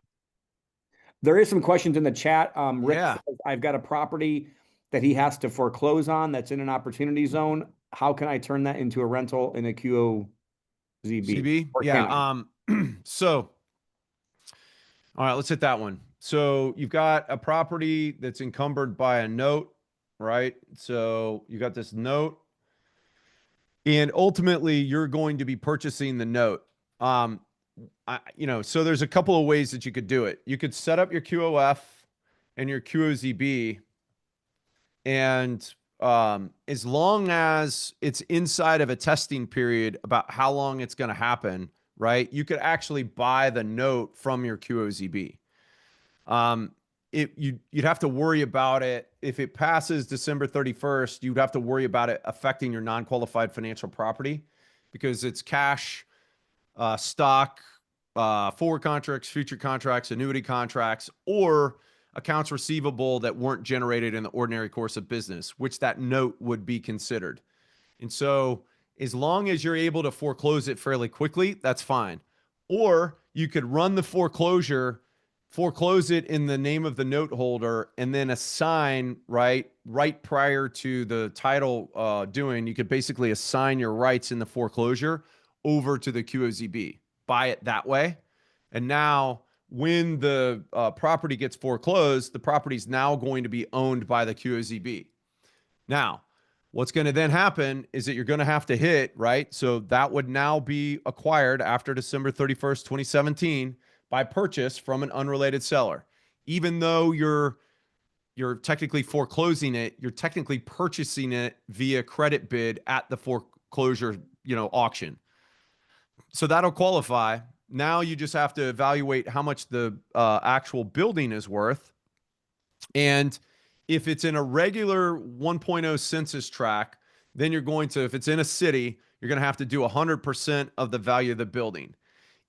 There is some questions in the chat. Rick Yeah. says, I've got a property that he has to foreclose on that's in an opportunity zone. How can I turn that into a rental in a QOZB? CB? Or can I? Yeah. So, all right, let's hit that one. So you've got a property that's encumbered by a note, right? So you got this note, and ultimately you're going to be purchasing the note. So there's a couple of ways that you could do it. You could set up your QOF and your QOZB, and as long as it's inside of a testing period about how long it's going to happen, right? You could actually buy the note from your QOZB. You'd have to worry about it if it passes December 31st. You'd have to worry about it affecting your non-qualified financial property, because it's cash, stock, forward contracts, future contracts, annuity contracts, or accounts receivable that weren't generated in the ordinary course of business, which that note would be considered. And so as long as you're able to foreclose it fairly quickly, that's fine. Or you could run the foreclosure, foreclose it in the name of the note holder, and then assign, right prior to the title you could basically assign your rights in the foreclosure over to the QOZB. Buy it that way. And now when the property gets foreclosed, the property is now going to be owned by the QOZB. Now, what's going to then happen is that you're going to have to hit, right? So that would now be acquired after December 31st, 2017 by purchase from an unrelated seller. Even though you're technically foreclosing it, you're technically purchasing it via credit bid at the foreclosure, auction. So that'll qualify. Now you just have to evaluate how much the actual building is worth. And if it's in a regular 1.0 census tract, then if it's in a city, you're going to have to do 100% of the value of the building.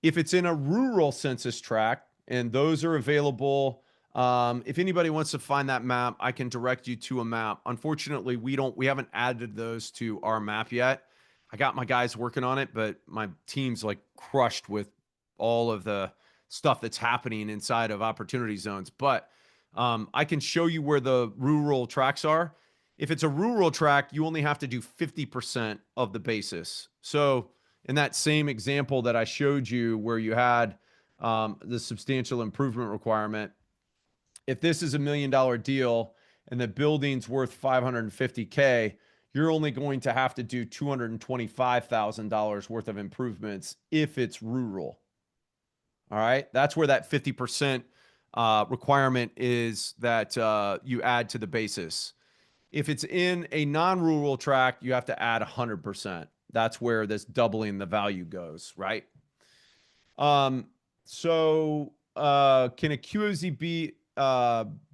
If it's in a rural census tract, and those are available, if anybody wants to find that map, I can direct you to a map. Unfortunately, we haven't added those to our map yet. I got my guys working on it, but my team's like crushed with all of the stuff that's happening inside of opportunity zones. But I can show you where the rural tracks are. If it's a rural track, you only have to do 50% of the basis. So in that same example that I showed you where you had the substantial improvement requirement, if this is $1 million deal and the building's worth $550K, you're only going to have to do $225,000 worth of improvements if it's rural. All right. That's where that 50% requirement is that you add to the basis. If it's in a non-rural tract, you have to add 100%. That's where this doubling the value goes, right? So can a QOZB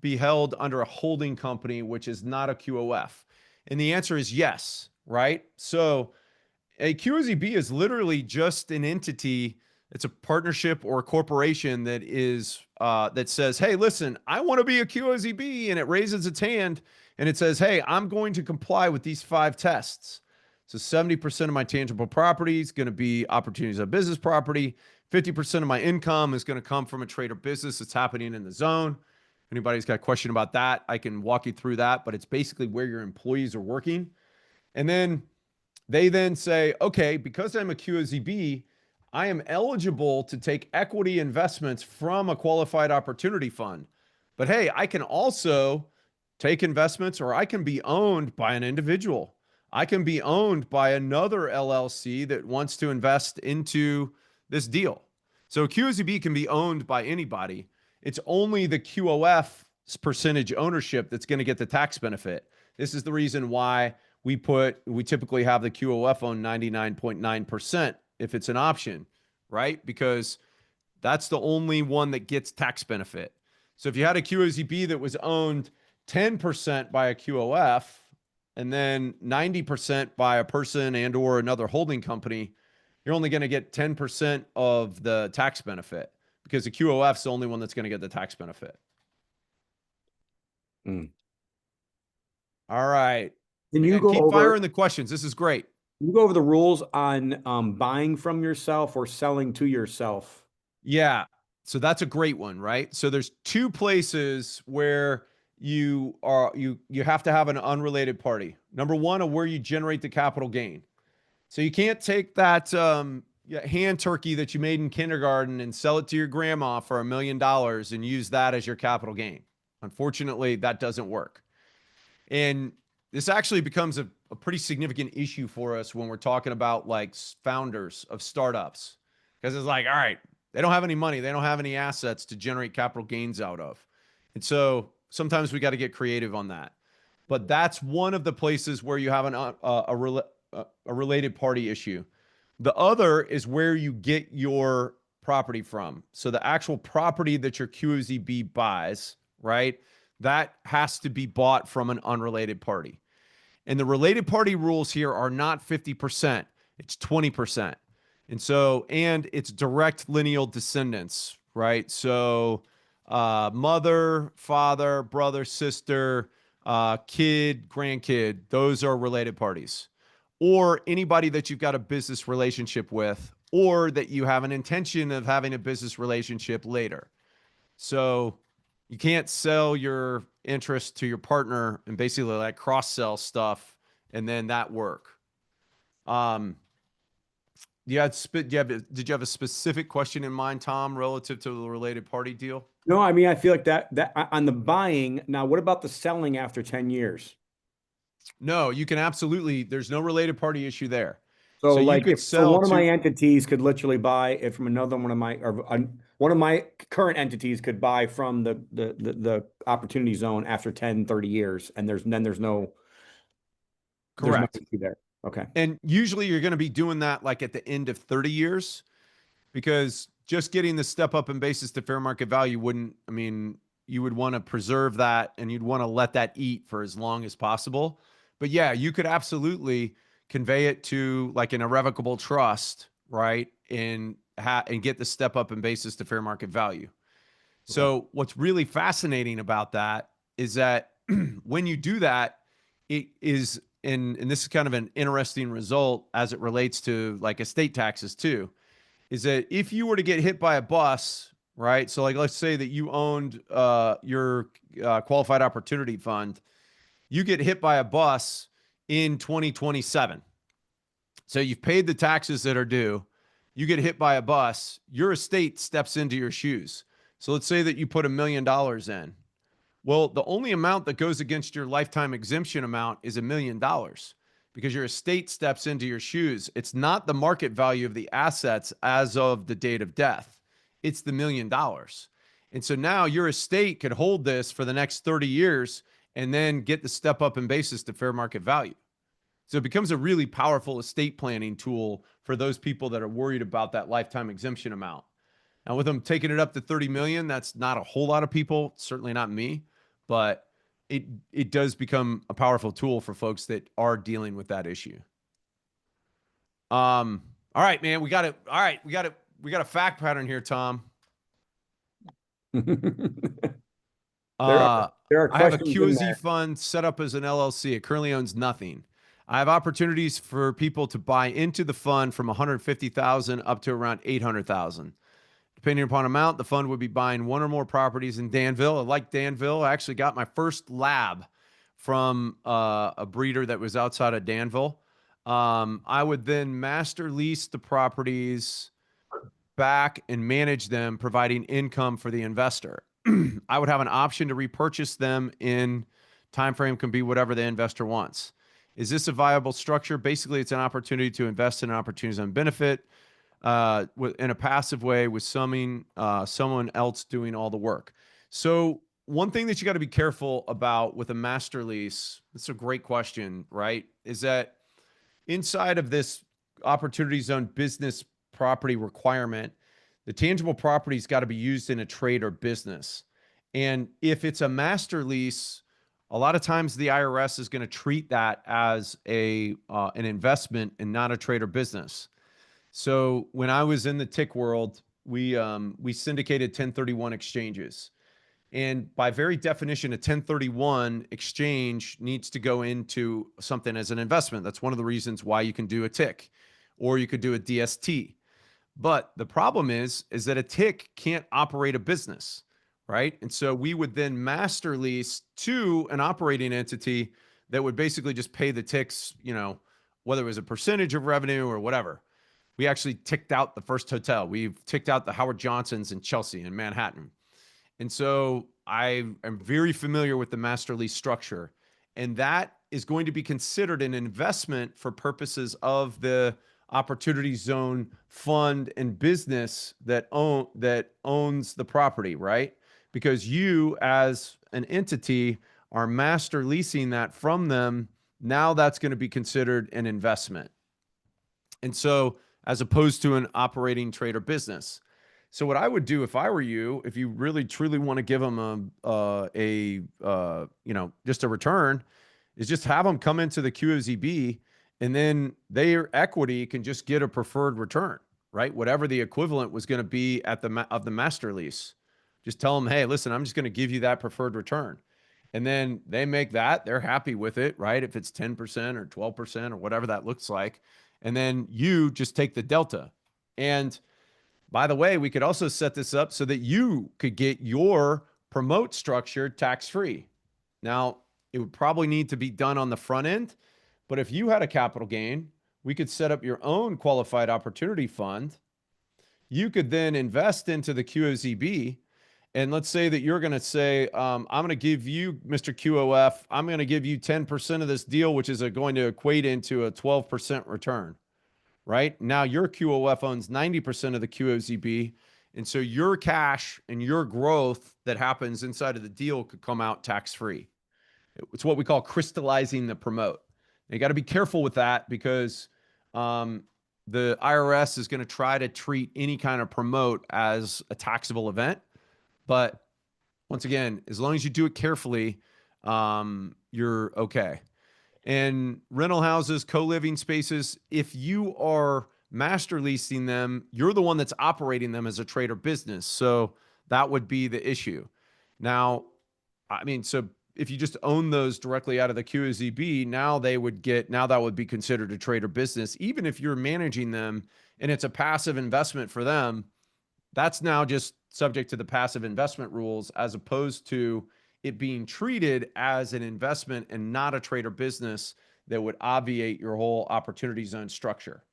be held under a holding company, which is not a QOF? And the answer is yes, right? So a QOZB is literally just an entity. It's a partnership or a corporation that is that says, hey, listen, I want to be a QOZB, and it raises its hand and it says, hey, I'm going to comply with these 5 tests. So 70% of my tangible property is going to be opportunities of business property. 50% of my income is going to come from a trade or business that's happening in the zone. If anybody's got a question about that, I can walk you through that, but it's basically where your employees are working. And then they then say, okay, because I'm a QOZB, I am eligible to take equity investments from a qualified opportunity fund. But hey, I can also take investments, or I can be owned by an individual. I can be owned by another LLC that wants to invest into this deal. So QOZB can be owned by anybody. It's only the QOF's percentage ownership that's going to get the tax benefit. This is the reason why we typically have the QOF own 99.9% if it's an option, right? Because that's the only one that gets tax benefit. So if you had a QOZB that was owned 10% by a QOF and then 90% by a person and or another holding company, you're only going to get 10% of the tax benefit because the QOF is the only one that's going to get the tax benefit. Mm. All right. Can you And go keep over firing the questions. This is great. the rules on buying from yourself or selling to yourself? Yeah. So that's a great one, right? So there's two places where you have to have an unrelated party. Number one, where you generate the capital gain. So you can't take that hand turkey that you made in kindergarten and sell it to your grandma for $1 million and use that as your capital gain. Unfortunately, that doesn't work. And this actually becomes a pretty significant issue for us when we're talking about like founders of startups. Because it's like, all right, they don't have any money, they don't have any assets to generate capital gains out of. And so sometimes we got to get creative on that. But that's one of the places where you have a related party issue. The other is where you get your property from. So the actual property that your QZB buys, right? That has to be bought from an unrelated party. And the related party rules here are not 50%, it's 20%. And it's direct lineal descendants, right? So mother, father, brother, sister, kid, grandkid, those are related parties. Or anybody that you've got a business relationship with, or that you have an intention of having a business relationship later. So you can't sell your interest to your partner and basically like cross sell stuff and then that work. Did you have a specific question in mind, Tom, relative to the related party deal? No, I mean, I feel like that on the buying. Now, what about the selling after 10 years? No, you can absolutely, there's no related party issue there. So So you like could if so sell one of my to, entities could literally buy it from another one of my or one of my current entities could buy from the opportunity zone after 10, 30 years and there's no correct. issue there. Okay. And usually you're going to be doing that like at the end of 30 years because just getting the step up in basis to fair market value wouldn't, I mean, you would want to preserve that and you'd want to let that eat for as long as possible. But yeah, you could absolutely convey it to like an irrevocable trust, right? And get the step up in basis to fair market value. Okay. So what's really fascinating about that is that when you do that, it is, and this is kind of an interesting result as it relates to like estate taxes too, is that if you were to get hit by a bus, right? So like, let's say that you owned your qualified opportunity fund, you get hit by a bus in 2027. So you've paid the taxes that are due. You get hit by a bus, your estate steps into your shoes. So let's say that you put $1 million in. Well, the only amount that goes against your lifetime exemption amount is $1 million because your estate steps into your shoes. It's not the market value of the assets as of the date of death. It's the $1 million. And so now your estate could hold this for the next 30 years and then get the step up in basis to fair market value. So it becomes a really powerful estate planning tool for those people that are worried about that lifetime exemption amount. Now, with them taking it up to 30 million, that's not a whole lot of people, certainly not me, but it does become a powerful tool for folks that are dealing with that issue. All right, man, we got a fact pattern here, Tom. There are I have a questions in QOZ there. fund set up as an LLC. It currently owns nothing. I have opportunities for people to buy into the fund from 150,000 up to around 800,000. Depending upon amount, the fund would be buying one or more properties in Danville. I like Danville. I actually got my first lab from a breeder that was outside of Danville. I would then master lease the properties back and manage them, providing income for the investor. I would have an option to repurchase them in time frame can be whatever the investor wants. Is this a viable structure? Basically, it's an opportunity to invest in an opportunity zone benefit in a passive way with someone else doing all the work. So one thing that you got to be careful about with a master lease, it's a great question, right? Is that inside of this opportunity zone business property requirement, the tangible property's got to be used in a trade or business. And if it's a master lease, a lot of times the IRS is going to treat that as an investment and not a trade or business. So when I was in the TIC world, we syndicated 1031 exchanges. And by very definition, a 1031 exchange needs to go into something as an investment. That's one of the reasons why you can do a TIC or you could do a DST. But the problem is that a TIC can't operate a business, right? And so we would then master lease to an operating entity that would basically just pay the TICs, whether it was a percentage of revenue or whatever. We actually ticked out the first hotel. We've ticked out the Howard Johnsons in Chelsea and Manhattan. And so I am very familiar with the master lease structure. And that is going to be considered an investment for purposes of the opportunity zone fund and business that owns the property, right? Because you as an entity are master leasing that from them. Now that's going to be considered an investment. And so as opposed to an operating trade or business. So what I would do if I were you, if you really truly want to give them just a return, is just have them come into the QOZB, and then their equity can just get a preferred return, right? Whatever the equivalent was going to be of the master lease. Just tell them, hey, listen, I'm just going to give you that preferred return. And then they make that, they're happy with it, right? If it's 10% or 12% or whatever that looks like. And then you just take the delta. And by the way, we could also set this up so that you could get your promote structure tax-free. Now, it would probably need to be done on the front end, but if you had a capital gain, we could set up your own qualified opportunity fund. You could then invest into the QOZB. And let's say that you're going to say, I'm going to give you, Mr. QOF, I'm going to give you 10% of this deal, which is going to equate into a 12% return. Right? Now your QOF owns 90% of the QOZB. And so your cash and your growth that happens inside of the deal could come out tax-free. It's what we call crystallizing the promote. And you got to be careful with that because the IRS is going to try to treat any kind of promote as a taxable event. But once again, as long as you do it carefully, you're okay. And rental houses, co-living spaces, if you are master leasing them, you're the one that's operating them as a trade or business. So that would be the issue. Now, so if you just own those directly out of the QOZB, now that would be considered a trade or business. Even if you're managing them and it's a passive investment for them, that's now just subject to the passive investment rules as opposed to it being treated as an investment and not a trade or business that would obviate your whole opportunity zone structure.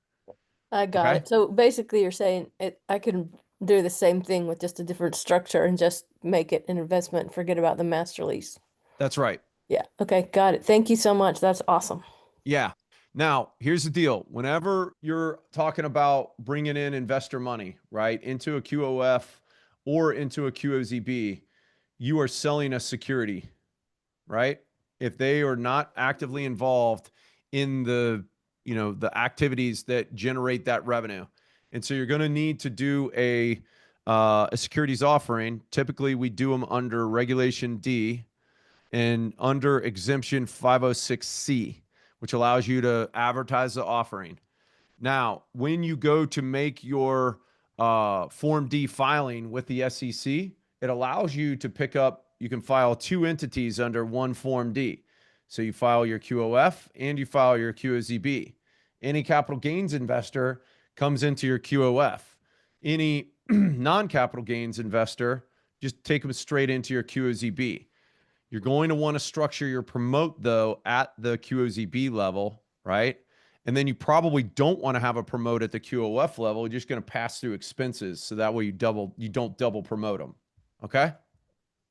I got it. So basically you're saying I can do the same thing with just a different structure and just make it an investment and forget about the master lease. That's right. Yeah. Okay. Got it. Thank you so much. That's awesome. Yeah. Now, here's the deal. Whenever you're talking about bringing in investor money, right, into a QOF or into a QOZB, you are selling a security, right? If they are not actively involved in the activities that generate that revenue. And so you're going to need to do a securities offering. Typically, we do them under Regulation D and under Exemption 506C, which allows you to advertise the offering. Now, when you go to make your Form D filing with the SEC, it allows you to you can file two entities under one Form D. So you file your QOF and you file your QOZB. Any capital gains investor comes into your QOF. Any non-capital gains investor, just take them straight into your QOZB. You're going to want to structure your promote, though, at the QOZB level, right? And then you probably don't want to have a promote at the QOF level. You're just going to pass through expenses. So that way you don't double promote them. Okay.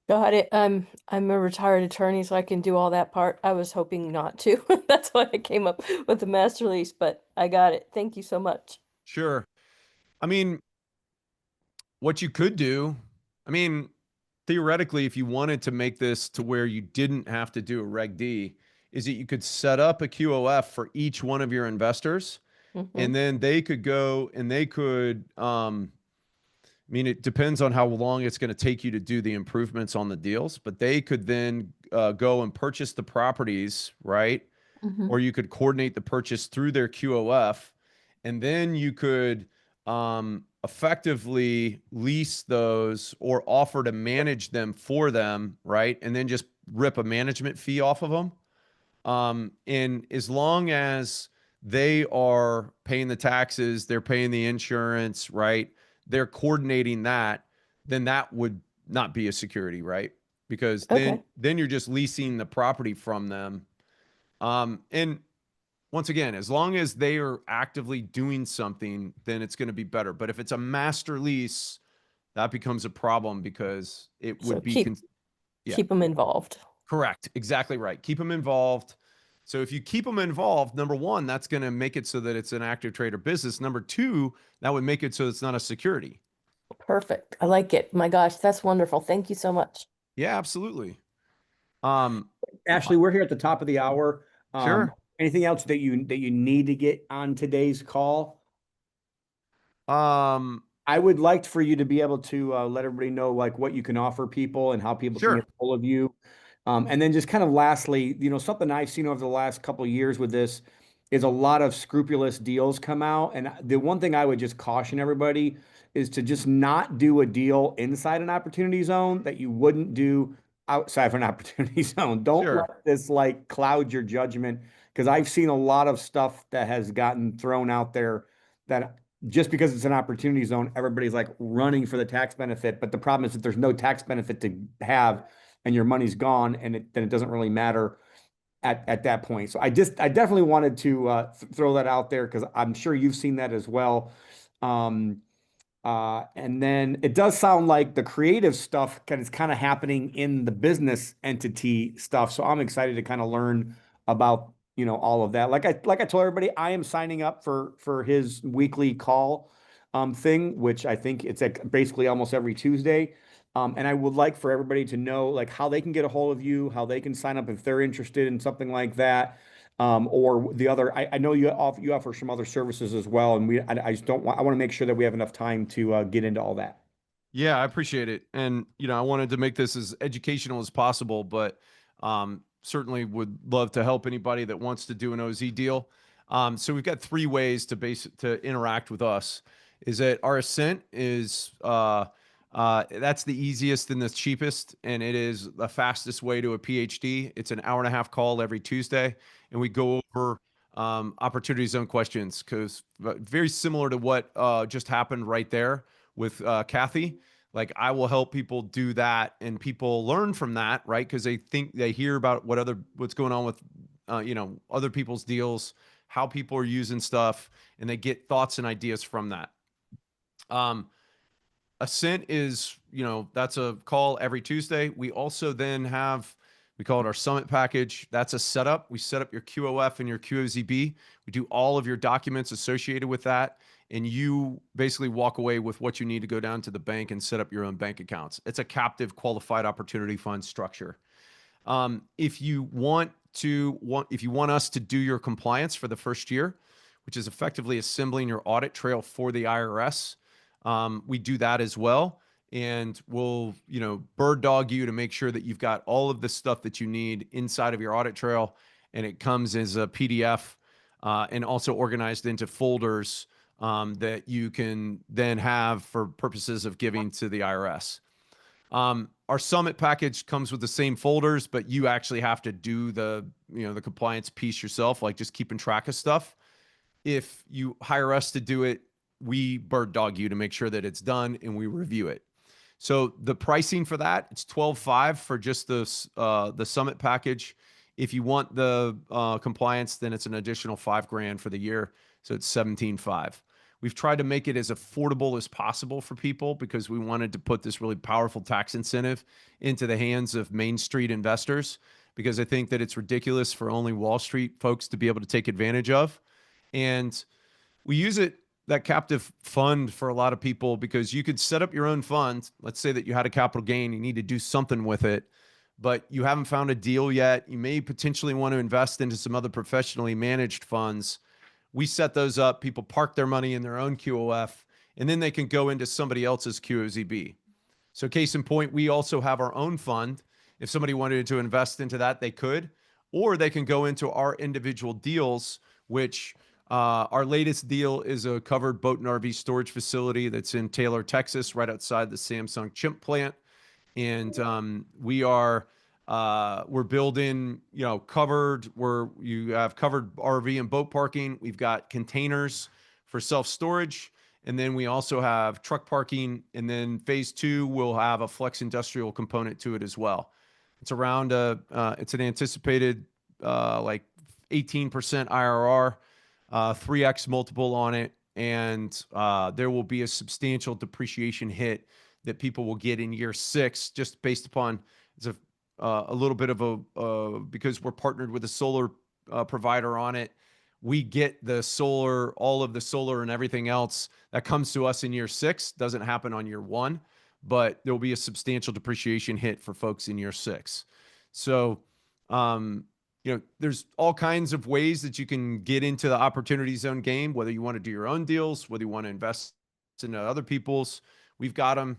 Got it. I'm a retired attorney, so I can do all that part. I was hoping not to. That's why I came up with the master lease, but I got it. Thank you so much. Sure. I mean, what you could do, I mean, theoretically, if you wanted to make this to where you didn't have to do a Reg D, is that you could set up a QOF for each one of your investors, Hmm. and then they could go and they could, I mean, it depends on how long it's going to take you to do the improvements on the deals, but they could then go and purchase the properties, right? Hmm. Or you could coordinate the purchase through their QOF, and then you could effectively lease those or offer to manage them for them, right? And then just rip a management fee off of them. And as long as they are paying the taxes, they're paying the insurance, right? They're coordinating that, then that would not be a security, right? Because Okay. then you're just leasing the property from them. And once again, as long as they are actively doing something, then it's going to be better. But if it's a master lease, that becomes a problem because it So would be, yeah, keep them involved. correct. Exactly right. Keep them involved. So if you keep them involved, number one, that's going to make it so that it's an active trader business. Number two, that would make it so it's not a security. Perfect. I like it. My gosh, that's wonderful. Thank you so much. Yeah, absolutely. Um, Ashley, we're here at the top of the hour. sure. Anything else that you need to get on today's call? Um, I would like for you to be able to let everybody know like what you can offer people and how people can get sure. a hold of you. And then just kind of lastly, something I've seen over the last couple of years with this is a lot of scrupulous deals come out. And the one thing I would just caution everybody is to just not do a deal inside an opportunity zone that you wouldn't do outside of an opportunity zone. Don't Sure. let this like cloud your judgment because I've seen a lot of stuff that has gotten thrown out there that just because it's an opportunity zone, everybody's like running for the tax benefit. But the problem is that there's no tax benefit to have and your money's gone and then it doesn't really matter at that point. So I definitely wanted to throw that out there because I'm sure you've seen that as well. Um, and then it does sound like the creative stuff is kind of happening in the business entity stuff. So I'm excited to kind of learn about, all of that. Like I told everybody, I am signing up for his weekly call thing, which I think it's like basically almost every Tuesday. And I would like for everybody to know like how they can get a hold of you, how they can sign up if they're interested in something like that. Or the other, I know you offer some other services as well, and I just don't want I want to make sure that we have enough time to get into all that. Yeah, I appreciate it. And, I wanted to make this as educational as possible, but certainly would love to help anybody that wants to do an OZ deal. So we've got three ways to interact with us. Is that our Ascent is that's the easiest and the cheapest, and it is the fastest way to a PhD. It's an hour and a half call every Tuesday, and we go over opportunity zone questions because very similar to what just happened right there with Kathy. Like I will help people do that, and people learn from that, right? Because they hear about what's going on with other people's deals, how people are using stuff, and they get thoughts and ideas from that. Um, Ascent is, that's a call every Tuesday. We also then we call it our summit package. That's a setup. We set up your QOF and your QOZB. We do all of your documents associated with that. And you basically walk away with what you need to go down to the bank and set up your own bank accounts. It's a captive qualified opportunity fund structure. If you want us to do your compliance for the first year, which is effectively assembling your audit trail for the IRS, we do that as well. And we'll, bird dog you to make sure that you've got all of the stuff that you need inside of your audit trail. And it comes as a PDF and also organized into folders that you can then have for purposes of giving to the IRS. Our summit package comes with the same folders, but you actually have to do the compliance piece yourself, like just keeping track of stuff. If you hire us to do it, we bird dog you to make sure that it's done and we review it. So the pricing for that, it's $12.5 for just the summit package. If you want the compliance, then it's an additional $5,000 for the year. So it's 17.5. We've tried to make it as affordable as possible for people because we wanted to put this really powerful tax incentive into the hands of Main Street investors, because I think that it's ridiculous for only Wall Street folks to be able to take advantage of. And we use it, that captive fund, for a lot of people, because you could set up your own fund. Let's say that you had a capital gain, you need to do something with it, but you haven't found a deal yet. You may potentially want to invest into some other professionally managed funds. We set those up. People park their money in their own QOF, and then they can go into somebody else's QOZB. So case in point, we also have our own fund. If somebody wanted to invest into that, they could, or they can go into our individual deals, which our latest deal is a covered boat and RV storage facility that's in Taylor, Texas, right outside the Samsung chimp plant. And we're building, covered, where you have covered RV and boat parking. We've got containers for self-storage. And then we also have truck parking. And then phase 2 will have a flex industrial component to it as well. It's around it's an anticipated like 18% IRR, 3x multiple on it. And there will be a substantial depreciation hit that people will get in year 6, just based upon it's a little bit of a because we're partnered with a solar provider on it. We get the solar, all of the solar and everything else that comes to us in year 6. Doesn't happen on year 1, but there will be a substantial depreciation hit for folks in year 6. So, there's all kinds of ways that you can get into the opportunity zone game, whether you want to do your own deals, whether you want to invest into other people's. We've got them,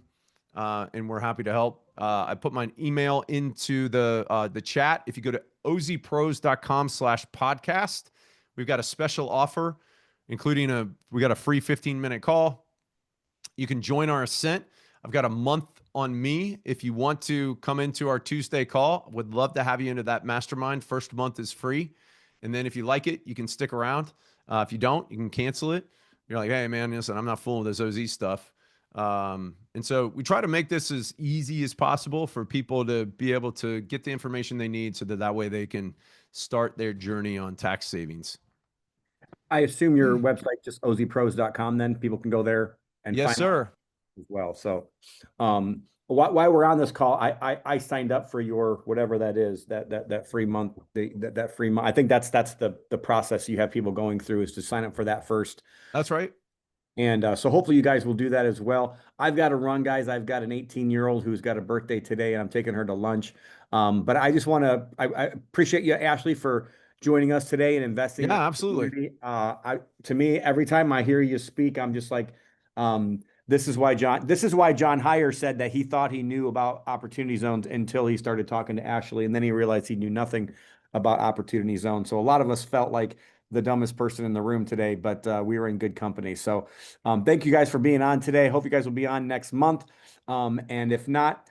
and we're happy to help. I put my email into the chat. If you go to ozpros.com/podcast, we've got a special offer, including we got a free 15-minute call. You can join our Ascent. I've got a month on me. If you want to come into our Tuesday call, would love to have you into that mastermind. First month is free. And then if you like it, you can stick around. If you don't, you can cancel it. You're like, hey man, listen, I'm not fooling with this OZ stuff. And so we try to make this as easy as possible for people to be able to get the information they need, so that way they can start their journey on tax savings. I assume your website just ozpros.com, then people can go there and Yes, find sir. as well. So while we're on this call, I signed up for your whatever that is, that free month, that free month. I think that's the process you have people going through, is to sign up for that first. That's right. And so hopefully you guys will do that as well. I've got to run, guys. I've got an 18-year-old who's got a birthday today, and I'm taking her to lunch. But I just want to, I appreciate you, Ashley, for joining us today and investing. Yeah, in the absolutely. community. To me, every time I hear you speak, I'm just like, this is why John Heyer said that he thought he knew about opportunity zones until he started talking to Ashley, and then he realized he knew nothing about opportunity zones. So a lot of us felt like the dumbest person in the room today, but we were in good company. So thank you guys for being on today. Hope you guys will be on next month. And if not,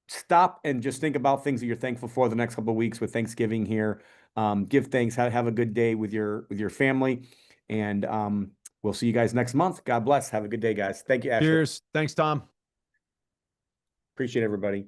stop and just think about things that you're thankful for the next couple of weeks with Thanksgiving here. Give thanks, have a good day with your family. And we'll see you guys next month. God bless. Have a good day, guys. Thank you, Ashley. Cheers. Thanks, Tom. Appreciate everybody.